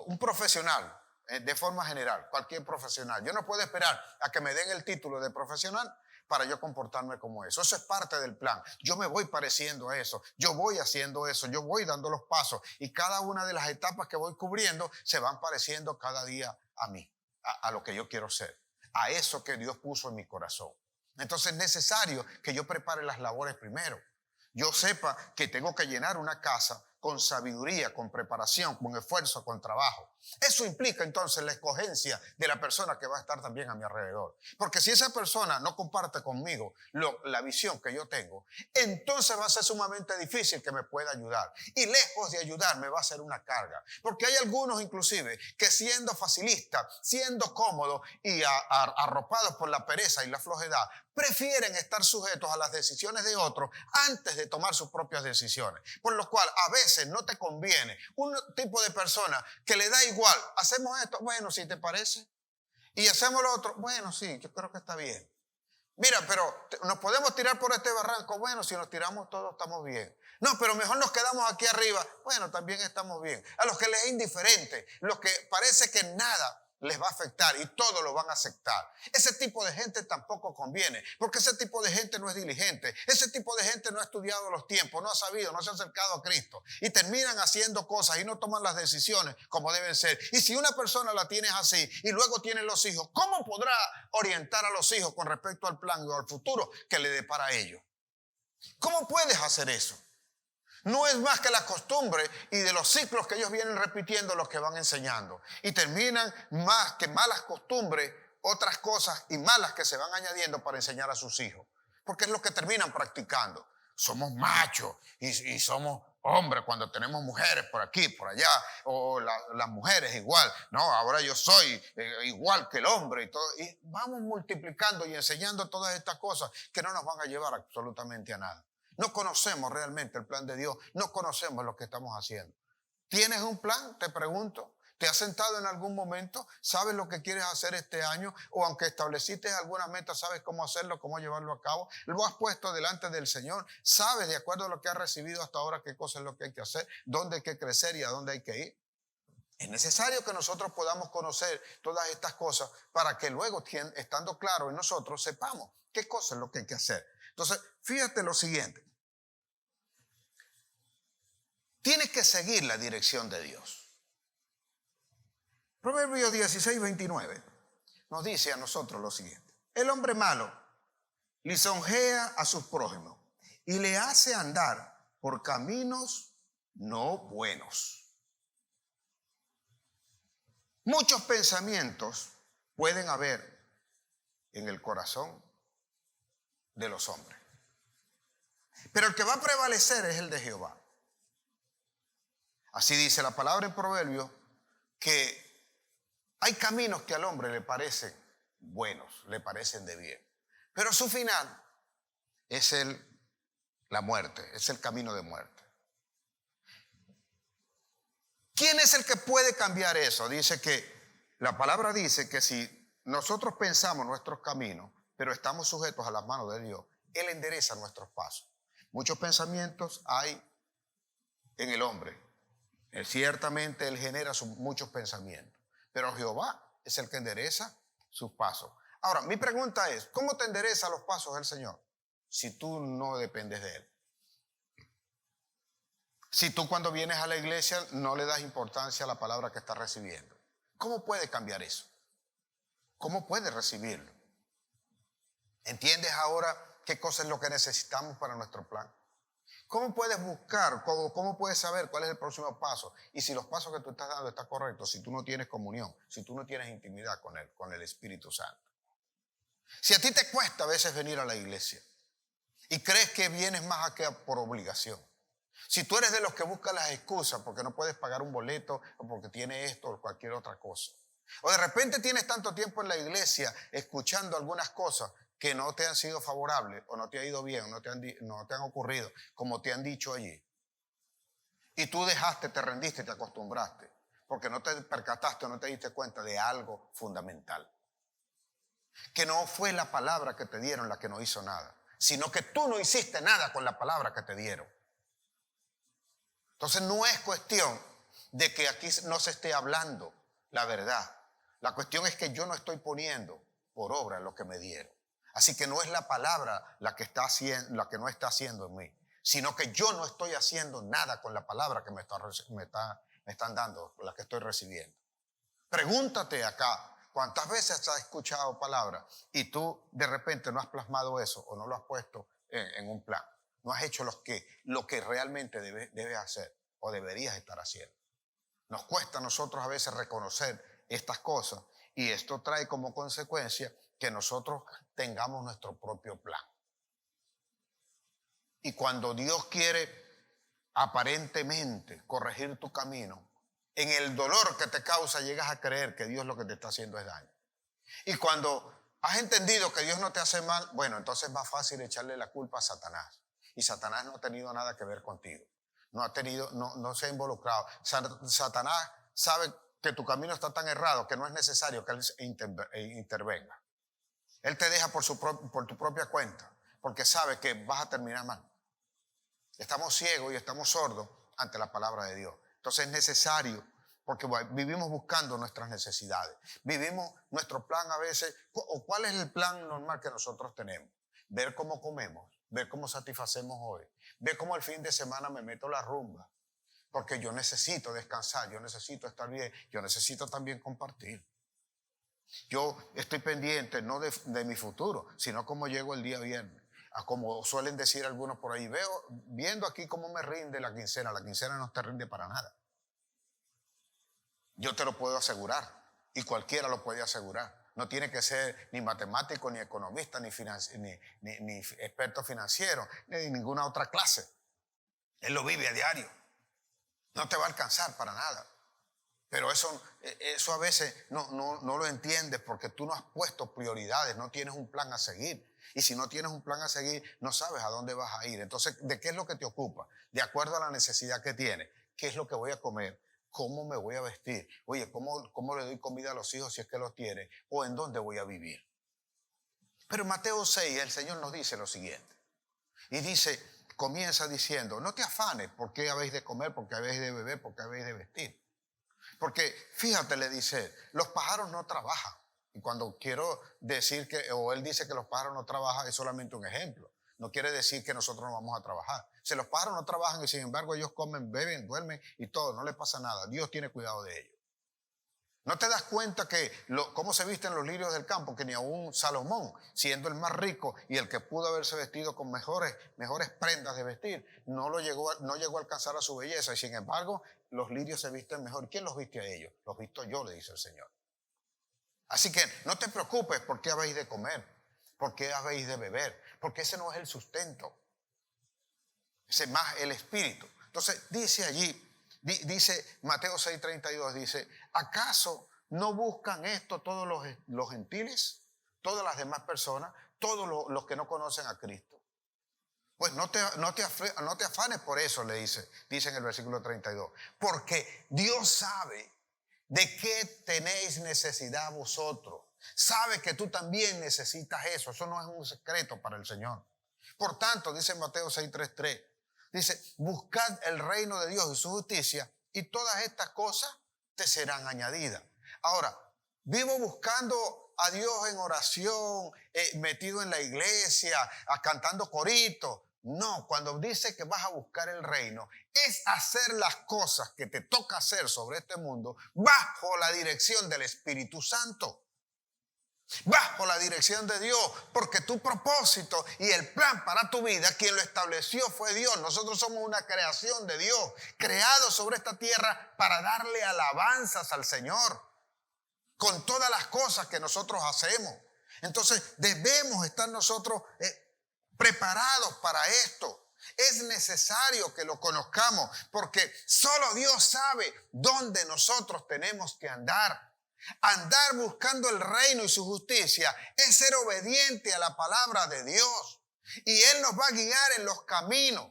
un profesional, de forma general, cualquier profesional, yo no puedo esperar a que me den el título de profesional para yo comportarme como eso. Eso es parte del plan. Yo me voy pareciendo a eso, yo voy haciendo eso, yo voy dando los pasos y cada una de las etapas que voy cubriendo se van pareciendo cada día a mí, a lo que yo quiero ser, a eso que Dios puso en mi corazón. Entonces es necesario que yo prepare las labores primero. Yo sepa que tengo que llenar una casa con sabiduría, con preparación, con esfuerzo, con trabajo. Eso implica entonces la escogencia de la persona que va a estar también a mi alrededor. Porque si esa persona no comparte conmigo la visión que yo tengo, entonces va a ser sumamente difícil que me pueda ayudar. Y lejos de ayudarme va a ser una carga. Porque hay algunos inclusive que siendo facilistas, siendo cómodos y arropados por la pereza y la flojedad, prefieren estar sujetos a las decisiones de otros antes de tomar sus propias decisiones. Por lo cual a veces no te conviene un tipo de persona que le da igual. Hacemos esto, bueno, si te parece. Y hacemos lo otro, bueno, sí, yo creo que está bien. Mira, pero nos podemos tirar por este barranco. Bueno, si nos tiramos todos estamos bien. No, pero mejor nos quedamos aquí arriba. Bueno, también estamos bien. A los que les es indiferente, los que parece que nada les va a afectar y todo lo van a aceptar. Ese tipo de gente tampoco conviene, porque ese tipo de gente no es diligente. Ese tipo de gente no ha estudiado los tiempos, no ha sabido, no se ha acercado a Cristo. Y terminan haciendo cosas y no toman las decisiones como deben ser. Y si una persona la tienes así y luego tiene los hijos, ¿cómo podrá orientar a los hijos con respecto al plan o al futuro que le depara a ellos? ¿Cómo puedes hacer eso? No es más que la costumbre y de los ciclos que ellos vienen repitiendo los que van enseñando. Y terminan más que malas costumbres, otras cosas y malas que se van añadiendo para enseñar a sus hijos. Porque es lo que terminan practicando. Somos machos y somos hombres cuando tenemos mujeres por aquí, por allá. O las mujeres igual. No, ahora yo soy igual que el hombre y todo. Y vamos multiplicando y enseñando todas estas cosas que no nos van a llevar absolutamente a nada. No conocemos realmente el plan de Dios. No conocemos lo que estamos haciendo. ¿Tienes un plan? Te pregunto. ¿Te has sentado en algún momento? ¿Sabes lo que quieres hacer este año? O aunque estableciste alguna meta, ¿sabes cómo hacerlo, cómo llevarlo a cabo? ¿Lo has puesto delante del Señor? ¿Sabes de acuerdo a lo que has recibido hasta ahora qué cosa es lo que hay que hacer? ¿Dónde hay que crecer y a dónde hay que ir? Es necesario que nosotros podamos conocer todas estas cosas para que luego, estando claro en nosotros, sepamos qué cosa es lo que hay que hacer. Entonces, fíjate lo siguiente. Tienes que seguir la dirección de Dios. Proverbios 16:29 nos dice a nosotros lo siguiente. El hombre malo lisonjea a sus prójimos y le hace andar por caminos no buenos. Muchos pensamientos pueden haber en el corazón de los hombres, pero el que va a prevalecer es el de Jehová. Así dice la palabra en Proverbios que hay caminos que al hombre le parecen buenos, le parecen de bien, pero su final es la muerte, es el camino de muerte. ¿Quién es el que puede cambiar eso? Dice que la palabra dice que si nosotros pensamos nuestros caminos, pero estamos sujetos a las manos de Dios, Él endereza nuestros pasos. Muchos pensamientos hay en el hombre. Ciertamente Él genera muchos pensamientos, pero Jehová es el que endereza sus pasos. Ahora, mi pregunta es, ¿cómo te endereza los pasos del Señor si tú no dependes de Él? Si tú cuando vienes a la iglesia no le das importancia a la palabra que estás recibiendo, ¿cómo puede cambiar eso? ¿Cómo puedes recibirlo? ¿Entiendes ahora qué cosa es lo que necesitamos para nuestro plan? ¿Cómo puedes buscar, cómo puedes saber cuál es el próximo paso? Y si los pasos que tú estás dando están correctos, si tú no tienes comunión, si tú no tienes intimidad con Él, con el Espíritu Santo. Si a ti te cuesta a veces venir a la iglesia y crees que vienes más aquí por obligación. Si tú eres de los que buscan las excusas porque no puedes pagar un boleto o porque tienes esto o cualquier otra cosa. O de repente tienes tanto tiempo en la iglesia escuchando algunas cosas que no te han sido favorables o no te ha ido bien, no te han ocurrido como te han dicho allí. Y tú dejaste, te rendiste, te acostumbraste porque no te percataste o no te diste cuenta de algo fundamental. Que no fue la palabra que te dieron la que no hizo nada, sino que tú no hiciste nada con la palabra que te dieron. Entonces no es cuestión de que aquí no se esté hablando la verdad. La cuestión es que yo no estoy poniendo por obra lo que me dieron. Así que no es la palabra la que no está haciendo en mí, sino que yo no estoy haciendo nada con la palabra que me están dando, la que estoy recibiendo. Pregúntate acá, ¿cuántas veces has escuchado palabra y tú de repente no has plasmado eso o no lo has puesto en un plan? No has hecho lo que realmente debes hacer. o deberías estar haciendo. Nos cuesta a nosotros a veces reconocer estas cosas y esto trae como consecuencia que nosotros tengamos nuestro propio plan. Y cuando Dios quiere aparentemente corregir tu camino, en el dolor que te causa llegas a creer que Dios lo que te está haciendo es daño. Y cuando has entendido que Dios no te hace mal, bueno, entonces es más fácil echarle la culpa a Satanás. Y Satanás no ha tenido nada que ver contigo. No se ha involucrado. Satanás sabe que tu camino está tan errado que no es necesario que él intervenga. Él te deja por tu propia cuenta, porque sabe que vas a terminar mal. Estamos ciegos y estamos sordos ante la palabra de Dios. Entonces es necesario, porque vivimos buscando nuestras necesidades. Vivimos nuestro plan a veces, o ¿cuál es el plan normal que nosotros tenemos? Ver cómo comemos, ver cómo satisfacemos hoy, ver cómo el fin de semana me meto la rumba, porque yo necesito descansar, yo necesito estar bien, yo necesito también compartir. Yo estoy pendiente no de mi futuro, sino cómo llego el día viernes. Como suelen decir algunos por ahí, viendo aquí cómo me rinde la quincena no te rinde para nada. Yo te lo puedo asegurar y cualquiera lo puede asegurar. No tiene que ser ni matemático, ni economista, ni experto financiero, ni de ninguna otra clase. Él lo vive a diario. No te va a alcanzar para nada. Pero eso a veces no lo entiendes porque tú no has puesto prioridades, no tienes un plan a seguir. Y si no tienes un plan a seguir, no sabes a dónde vas a ir. Entonces, ¿de qué es lo que te ocupa? De acuerdo a la necesidad que tienes. ¿Qué es lo que voy a comer? ¿Cómo me voy a vestir? Oye, ¿cómo le doy comida a los hijos si es que los tiene? ¿O en dónde voy a vivir? Pero en Mateo 6 el Señor nos dice lo siguiente. Y comienza diciendo, no te afanes por qué habéis de comer, por qué habéis de beber, por qué habéis de vestir. Porque fíjate, le dice, los pájaros no trabajan. Y cuando quiero decir o él dice que los pájaros no trabajan, es solamente un ejemplo. No quiere decir que nosotros no vamos a trabajar. Si los pájaros no trabajan y sin embargo ellos comen, beben, duermen y todo, no les pasa nada. Dios tiene cuidado de ellos. ¿No te das cuenta cómo se visten los lirios del campo? Que ni aún Salomón, siendo el más rico y el que pudo haberse vestido con mejores prendas de vestir, no llegó a alcanzar a su belleza. Y sin embargo, los lirios se visten mejor. ¿Quién los viste a ellos? Los visto yo, le dice el Señor. Así que no te preocupes por qué habéis de comer, por qué habéis de beber, porque ese no es el sustento. Ese es más el espíritu. Entonces dice allí, dice Mateo 6:32, dice, ¿acaso no buscan esto todos los gentiles, todas las demás personas, todos los que no conocen a Cristo? Pues no te afanes por eso, le dice en el versículo 32, porque Dios sabe de qué tenéis necesidad vosotros. Sabe que tú también necesitas eso. Eso no es un secreto para el Señor. Por tanto, dice Mateo 6:3, dice, buscad el reino de Dios y su justicia y todas estas cosas te serán añadidas. Ahora, vivo buscando a Dios en oración, metido en la iglesia, cantando coritos. No, cuando dice que vas a buscar el reino, es hacer las cosas que te toca hacer sobre este mundo bajo la dirección del Espíritu Santo. Bajo la dirección de Dios, porque tu propósito y el plan para tu vida, quien lo estableció fue Dios. Nosotros somos una creación de Dios, creados sobre esta tierra para darle alabanzas al Señor, con todas las cosas que nosotros hacemos. Entonces debemos estar nosotros preparados para esto. Es necesario que lo conozcamos, porque solo Dios sabe dónde nosotros tenemos que andar. Andar buscando el reino y su justicia es ser obediente a la palabra de Dios. Y Él nos va a guiar en los caminos.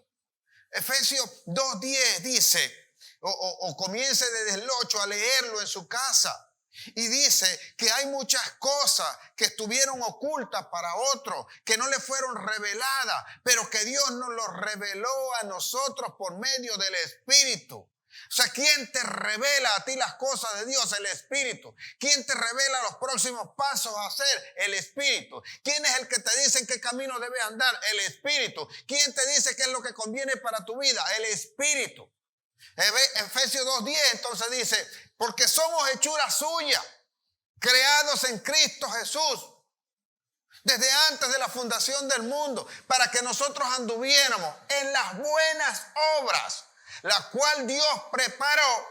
Efesios 2:10 dice, o comience desde el 8 a leerlo en su casa. Y dice que hay muchas cosas que estuvieron ocultas para otros, que no le fueron reveladas, pero que Dios nos lo reveló a nosotros por medio del Espíritu. O sea, ¿quién te revela a ti las cosas de Dios? El Espíritu. ¿Quién te revela los próximos pasos a hacer? El Espíritu. ¿Quién es el que te dice en qué camino debes andar? El Espíritu. ¿Quién te dice qué es lo que conviene para tu vida? El Espíritu. Efesios 2:10 entonces dice, porque somos hechura suya, creados en Cristo Jesús, desde antes de la fundación del mundo, para que nosotros anduviéramos en las buenas obras, la cual Dios preparó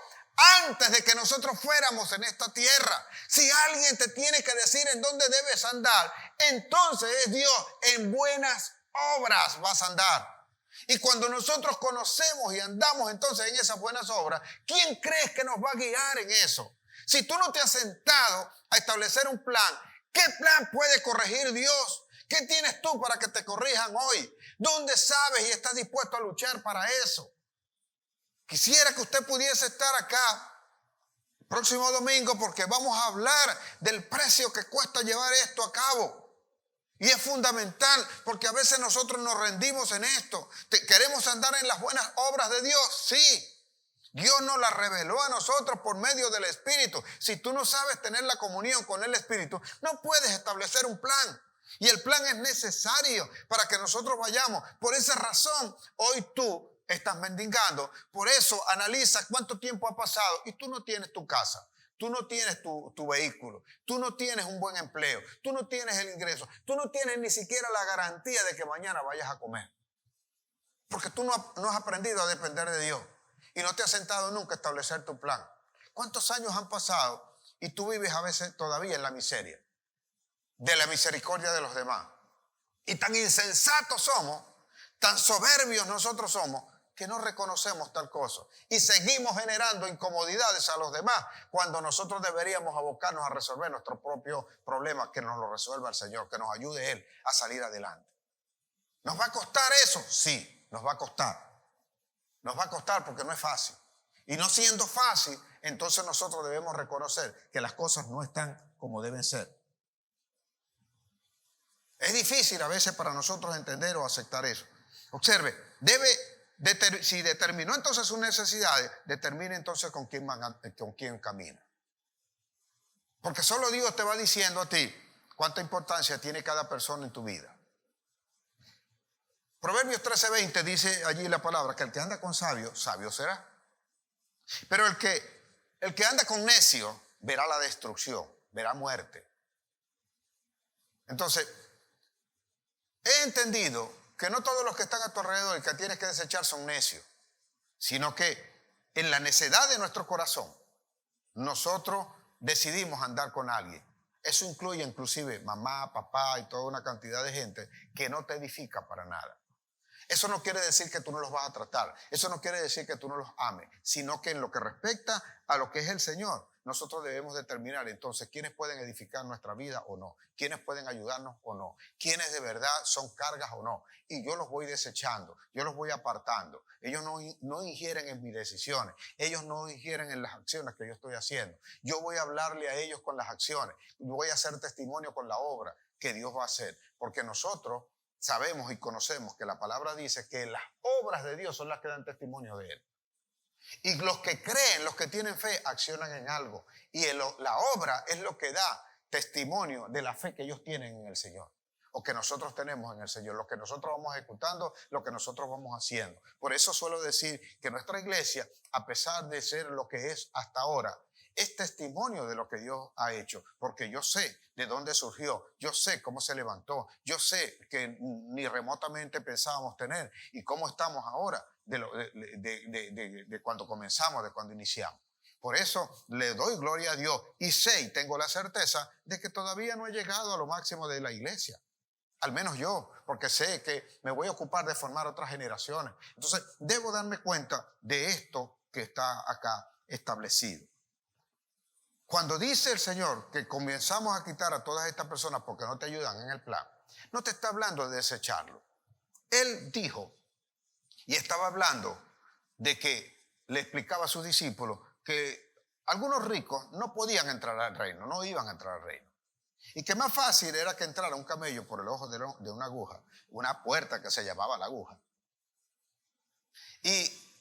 antes de que nosotros fuéramos en esta tierra. Si alguien te tiene que decir en dónde debes andar, entonces es Dios. En buenas obras vas a andar. Y cuando nosotros conocemos y andamos entonces en esas buenas obras, ¿quién crees que nos va a guiar en eso? Si tú no te has sentado a establecer un plan, ¿qué plan puede corregir Dios? ¿Qué tienes tú para que te corrijan hoy? ¿Dónde sabes y estás dispuesto a luchar para eso? Quisiera que usted pudiese estar acá el próximo domingo porque vamos a hablar del precio que cuesta llevar esto a cabo. Y es fundamental porque a veces nosotros nos rendimos en esto. ¿Queremos andar en las buenas obras de Dios? Sí. Dios nos las reveló a nosotros por medio del Espíritu. Si tú no sabes tener la comunión con el Espíritu, no puedes establecer un plan. Y el plan es necesario para que nosotros vayamos. Por esa razón, hoy tú estás mendigando. Por eso analiza cuánto tiempo ha pasado y tú no tienes tu casa. Tú no tienes tu vehículo, tú no tienes un buen empleo, tú no tienes el ingreso, tú no tienes ni siquiera la garantía de que mañana vayas a comer. Porque tú no has aprendido a depender de Dios y no te has sentado nunca a establecer tu plan. ¿Cuántos años han pasado y tú vives a veces todavía en la miseria, de la misericordia de los demás? Y tan insensatos somos, tan soberbios nosotros somos, que no reconocemos tal cosa y seguimos generando incomodidades a los demás cuando nosotros deberíamos abocarnos a resolver nuestro propio problema, que nos lo resuelva el Señor, que nos ayude Él a salir adelante. ¿Nos va a costar eso? Sí, nos va a costar. Nos va a costar porque no es fácil. Y no siendo fácil, entonces nosotros debemos reconocer que las cosas no están como deben ser. Es difícil a veces para nosotros entender o aceptar eso. Observe, si determinó entonces sus necesidades, determine entonces con quién camina. Porque solo Dios te va diciendo a ti cuánta importancia tiene cada persona en tu vida. Proverbios 13:20 dice allí la palabra que el que anda con sabio, sabio será. Pero el que anda con necio verá la destrucción, verá muerte. Entonces, he entendido que no todos los que están a tu alrededor y que tienes que desechar son necios, sino que en la necedad de nuestro corazón nosotros decidimos andar con alguien. Eso incluye inclusive mamá, papá y toda una cantidad de gente que no te edifica para nada. Eso no quiere decir que tú no los vas a tratar, eso no quiere decir que tú no los ames, sino que en lo que respecta a lo que es el Señor, nosotros debemos determinar entonces quiénes pueden edificar nuestra vida o no, quiénes pueden ayudarnos o no, quiénes de verdad son cargas o no. Y yo los voy desechando, yo los voy apartando. Ellos no ingieren en mis decisiones, ellos no ingieren en las acciones que yo estoy haciendo. Yo voy a hablarle a ellos con las acciones, voy a hacer testimonio con la obra que Dios va a hacer, porque nosotros sabemos y conocemos que la palabra dice que las obras de Dios son las que dan testimonio de Él. Y los que creen, los que tienen fe, accionan en algo. Y la obra es lo que da testimonio de la fe que ellos tienen en el Señor. O que nosotros tenemos en el Señor. Lo que nosotros vamos ejecutando, lo que nosotros vamos haciendo. Por eso suelo decir que nuestra iglesia, a pesar de ser lo que es hasta ahora, es testimonio de lo que Dios ha hecho, porque yo sé de dónde surgió, yo sé cómo se levantó, yo sé que ni remotamente pensábamos tener y cómo estamos ahora de cuando comenzamos, de cuando iniciamos. Por eso le doy gloria a Dios y sé y tengo la certeza de que todavía no he llegado a lo máximo de la iglesia. Al menos yo, porque sé que me voy a ocupar de formar otras generaciones. Entonces, debo darme cuenta de esto que está acá establecido. Cuando dice el Señor que comenzamos a quitar a todas estas personas porque no te ayudan en el plan, no te está hablando de desecharlo. Él dijo y estaba hablando de que le explicaba a sus discípulos que algunos ricos no podían entrar al reino, no iban a entrar al reino. Y que más fácil era que entrara un camello por el ojo de una aguja, una puerta que se llamaba la aguja. Y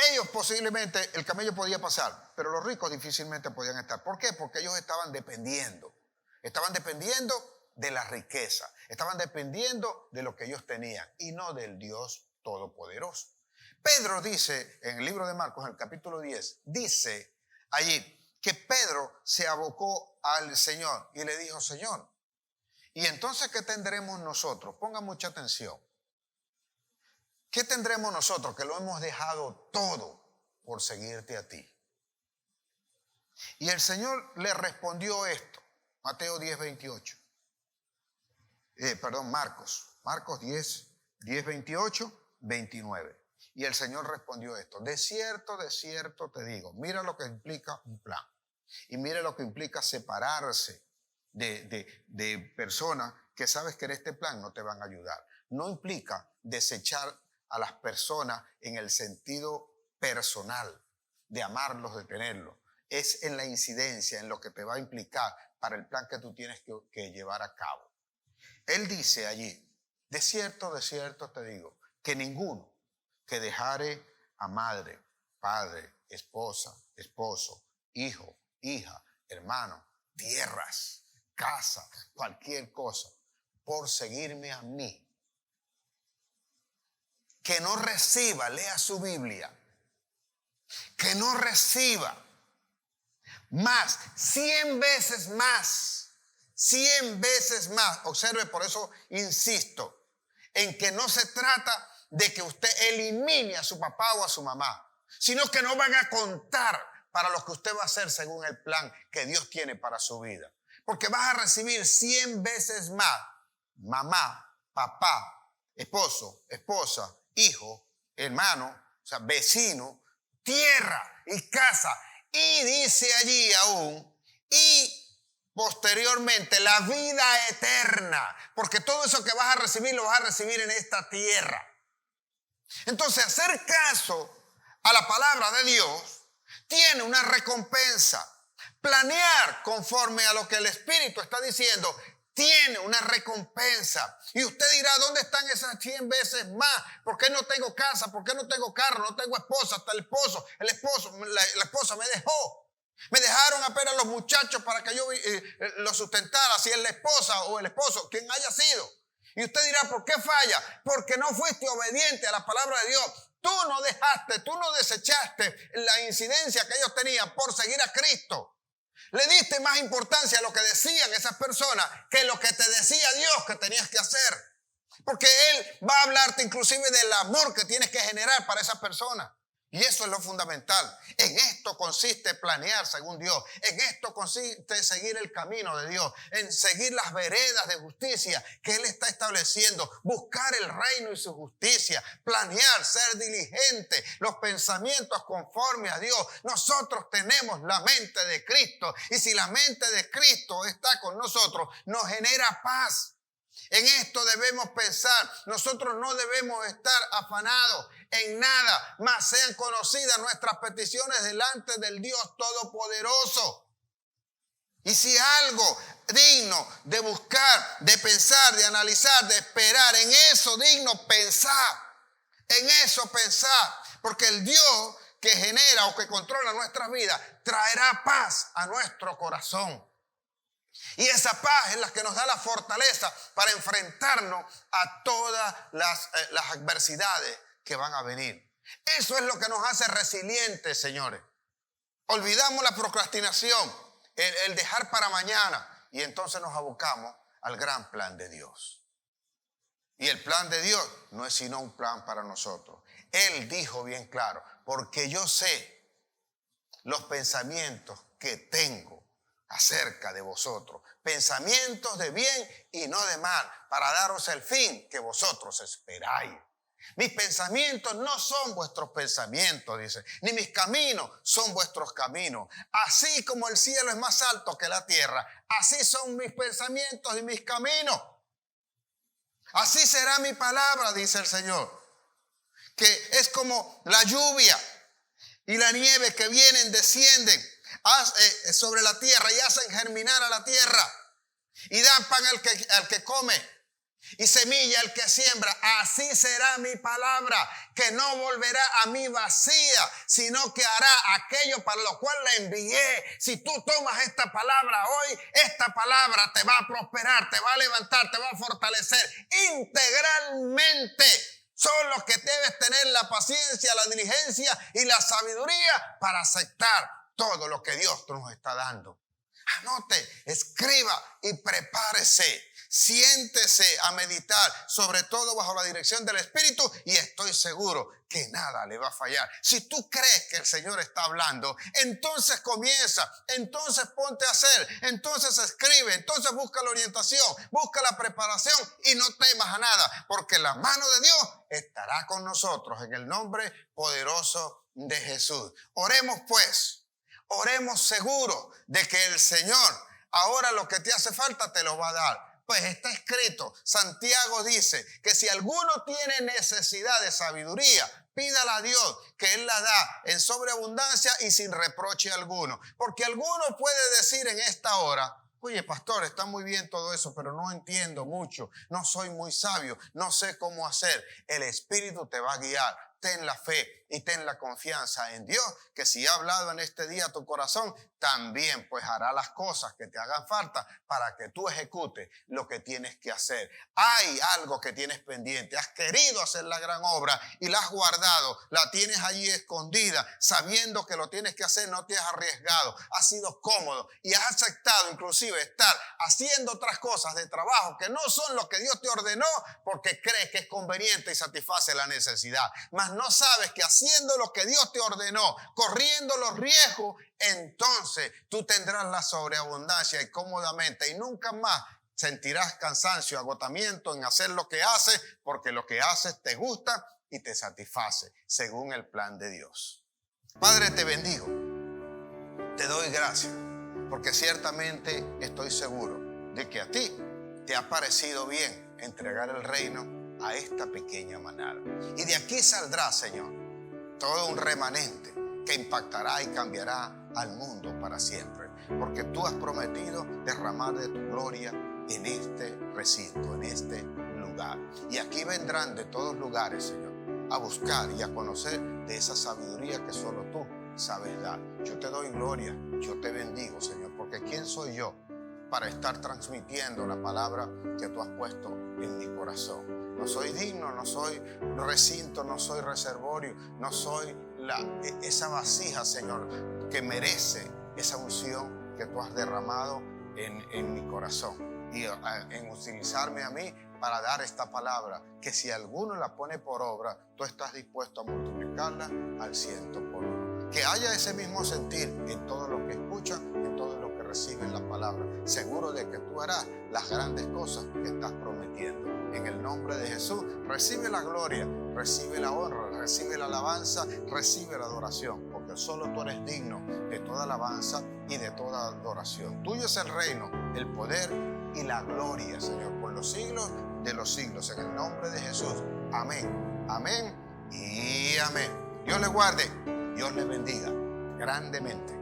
ellos posiblemente, el camello podía pasar, pero los ricos difícilmente podían estar. ¿Por qué? Porque ellos estaban dependiendo de la riqueza, estaban dependiendo de lo que ellos tenían y no del Dios Todopoderoso. Pedro dice en el libro de Marcos, en el capítulo 10, dice allí que Pedro se abocó al Señor y le dijo: Señor, ¿y entonces qué tendremos nosotros? Ponga mucha atención. ¿Qué tendremos nosotros que lo hemos dejado todo por seguirte a ti? Y el Señor le respondió esto. Mateo 10, 28. Marcos 10, 28, 29. Y el Señor respondió esto. De cierto te digo. Mira lo que implica un plan. Y mira lo que implica separarse de personas que sabes que en este plan no te van a ayudar. No implica desechar a las personas en el sentido personal, de amarlos, de tenerlos. Es en la incidencia, en lo que te va a implicar para el plan que tú tienes que llevar a cabo. Él dice allí, de cierto te digo, que ninguno que dejare a madre, padre, esposa, esposo, hijo, hija, hermano, tierras, casa, cualquier cosa, por seguirme a mí, que no reciba, lea su Biblia, que no reciba más, 100 veces más, 100 veces más. Observe, por eso insisto en que no se trata de que usted elimine a su papá o a su mamá, sino que no van a contar para lo que usted va a hacer según el plan que Dios tiene para su vida. Porque vas a recibir 100 veces más mamá, papá, esposo, esposa, hijo, hermano, o sea, vecino, tierra y casa. Y dice allí aún, y posteriormente la vida eterna, porque todo eso que vas a recibir lo vas a recibir en esta tierra. Entonces, hacer caso a la palabra de Dios tiene una recompensa. Planear conforme a lo que el Espíritu está diciendo tiene una recompensa. Y usted dirá, ¿dónde están esas 100 veces más? ¿Por qué no tengo casa? ¿Por qué no tengo carro? No tengo esposa. Hasta la esposa me dejó. Me dejaron apenas los muchachos para que yo los sustentara. Si es la esposa o el esposo, quien haya sido. Y usted dirá, ¿por qué falla? Porque no fuiste obediente a la palabra de Dios. Tú no dejaste, tú no desechaste la incidencia que ellos tenían por seguir a Cristo. Le diste más importancia a lo que decían esas personas que lo que te decía Dios que tenías que hacer. Porque Él va a hablarte inclusive del amor que tienes que generar para esas personas. Y eso es lo fundamental. En esto consiste planear según Dios. En esto consiste seguir el camino de Dios. En seguir las veredas de justicia que Él está estableciendo. Buscar el reino y su justicia. Planear, ser diligente. Los pensamientos conforme a Dios. Nosotros tenemos la mente de Cristo. Y si la mente de Cristo está con nosotros, nos genera paz. En esto debemos pensar. Nosotros no debemos estar afanados en nada, más sean conocidas nuestras peticiones delante del Dios Todopoderoso. Y si algo digno de buscar, de pensar, de analizar, de esperar, en eso digno pensar. En eso pensar. Porque el Dios que genera o que controla nuestras vidas traerá paz a nuestro corazón. Y esa paz es la que nos da la fortaleza para enfrentarnos a todas las adversidades que van a venir. Eso es lo que nos hace resilientes, señores. Olvidamos la procrastinación, el dejar para mañana, y entonces nos abocamos al gran plan de Dios. Y el plan de Dios no es sino un plan para nosotros. Él dijo bien claro, porque yo sé los pensamientos que tengo acerca de vosotros, pensamientos de bien y no de mal, para daros el fin que vosotros esperáis. Mis pensamientos no son vuestros pensamientos, dice, ni mis caminos son vuestros caminos. Así como el cielo es más alto que la tierra, así son mis pensamientos y mis caminos. Así será mi palabra, dice el Señor, que es como la lluvia y la nieve que vienen, descienden sobre la tierra y hacen germinar a la tierra y dan pan al que come y semilla al que siembra. Así será mi palabra, que no volverá a mí vacía, sino que hará aquello para lo cual la envié. Si tú tomas esta palabra hoy, esta palabra te va a prosperar, te va a levantar, te va a fortalecer integralmente. Solo que debes tener la paciencia, la diligencia y la sabiduría para aceptar todo lo que Dios nos está dando. Anote, escriba y prepárese. Siéntese a meditar, sobre todo bajo la dirección del Espíritu, y estoy seguro que nada le va a fallar. Si tú crees que el Señor está hablando, entonces comienza, entonces ponte a hacer, entonces escribe, entonces busca la orientación, busca la preparación y no temas a nada, porque la mano de Dios estará con nosotros en el nombre poderoso de Jesús. Oremos pues, oremos seguro de que el Señor ahora lo que te hace falta te lo va a dar. Pues está escrito, Santiago dice que si alguno tiene necesidad de sabiduría, pídala a Dios, que Él la da en sobreabundancia y sin reproche alguno. Porque alguno puede decir en esta hora: oye, pastor, está muy bien todo eso, pero no entiendo mucho, no soy muy sabio, no sé cómo hacer. El Espíritu te va a guiar. Ten la fe y ten la confianza en Dios, que si ha hablado en este día tu corazón, también pues hará las cosas que te hagan falta para que tú ejecutes lo que tienes que hacer. Hay algo que tienes pendiente, has querido hacer la gran obra y la has guardado, la tienes allí escondida, sabiendo que lo tienes que hacer, no te has arriesgado, has sido cómodo y has aceptado inclusive estar haciendo otras cosas de trabajo que no son lo que Dios te ordenó, porque crees que es conveniente y satisface la necesidad. Mas no sabes que haciendo lo que Dios te ordenó, corriendo los riesgos, entonces tú tendrás la sobreabundancia y cómodamente, y nunca más sentirás cansancio, agotamiento en hacer lo que haces, porque lo que haces te gusta y te satisface según el plan de Dios. Padre, te bendigo, te doy gracias, porque ciertamente estoy seguro de que a ti te ha parecido bien entregar el reino a esta pequeña manada. Y de aquí saldrá, Señor, todo un remanente que impactará y cambiará al mundo para siempre. Porque tú has prometido derramar de tu gloria en este recinto, en este lugar. Y aquí vendrán de todos lugares, Señor, a buscar y a conocer de esa sabiduría que solo tú sabes dar. Yo te doy gloria, yo te bendigo, Señor, porque ¿quién soy yo para estar transmitiendo la palabra que tú has puesto en mi corazón? No soy digno, no soy recinto, no soy reservorio, no soy esa vasija, Señor, que merece esa unción que tú has derramado en mi corazón. Y en utilizarme a mí para dar esta palabra, que si alguno la pone por obra, tú estás dispuesto a multiplicarla al 100 por uno. Que haya ese mismo sentir en todos los que escuchan, en todos los que reciben la palabra, seguro de que tú harás las grandes cosas que estás prometiendo. En el nombre de Jesús, recibe la gloria, recibe la honra, recibe la alabanza, recibe la adoración, porque solo tú eres digno de toda alabanza y de toda adoración. Tuyo es el reino, el poder y la gloria, Señor, por los siglos de los siglos. En el nombre de Jesús. Amén, amén y amén. Dios les guarde, Dios les bendiga grandemente.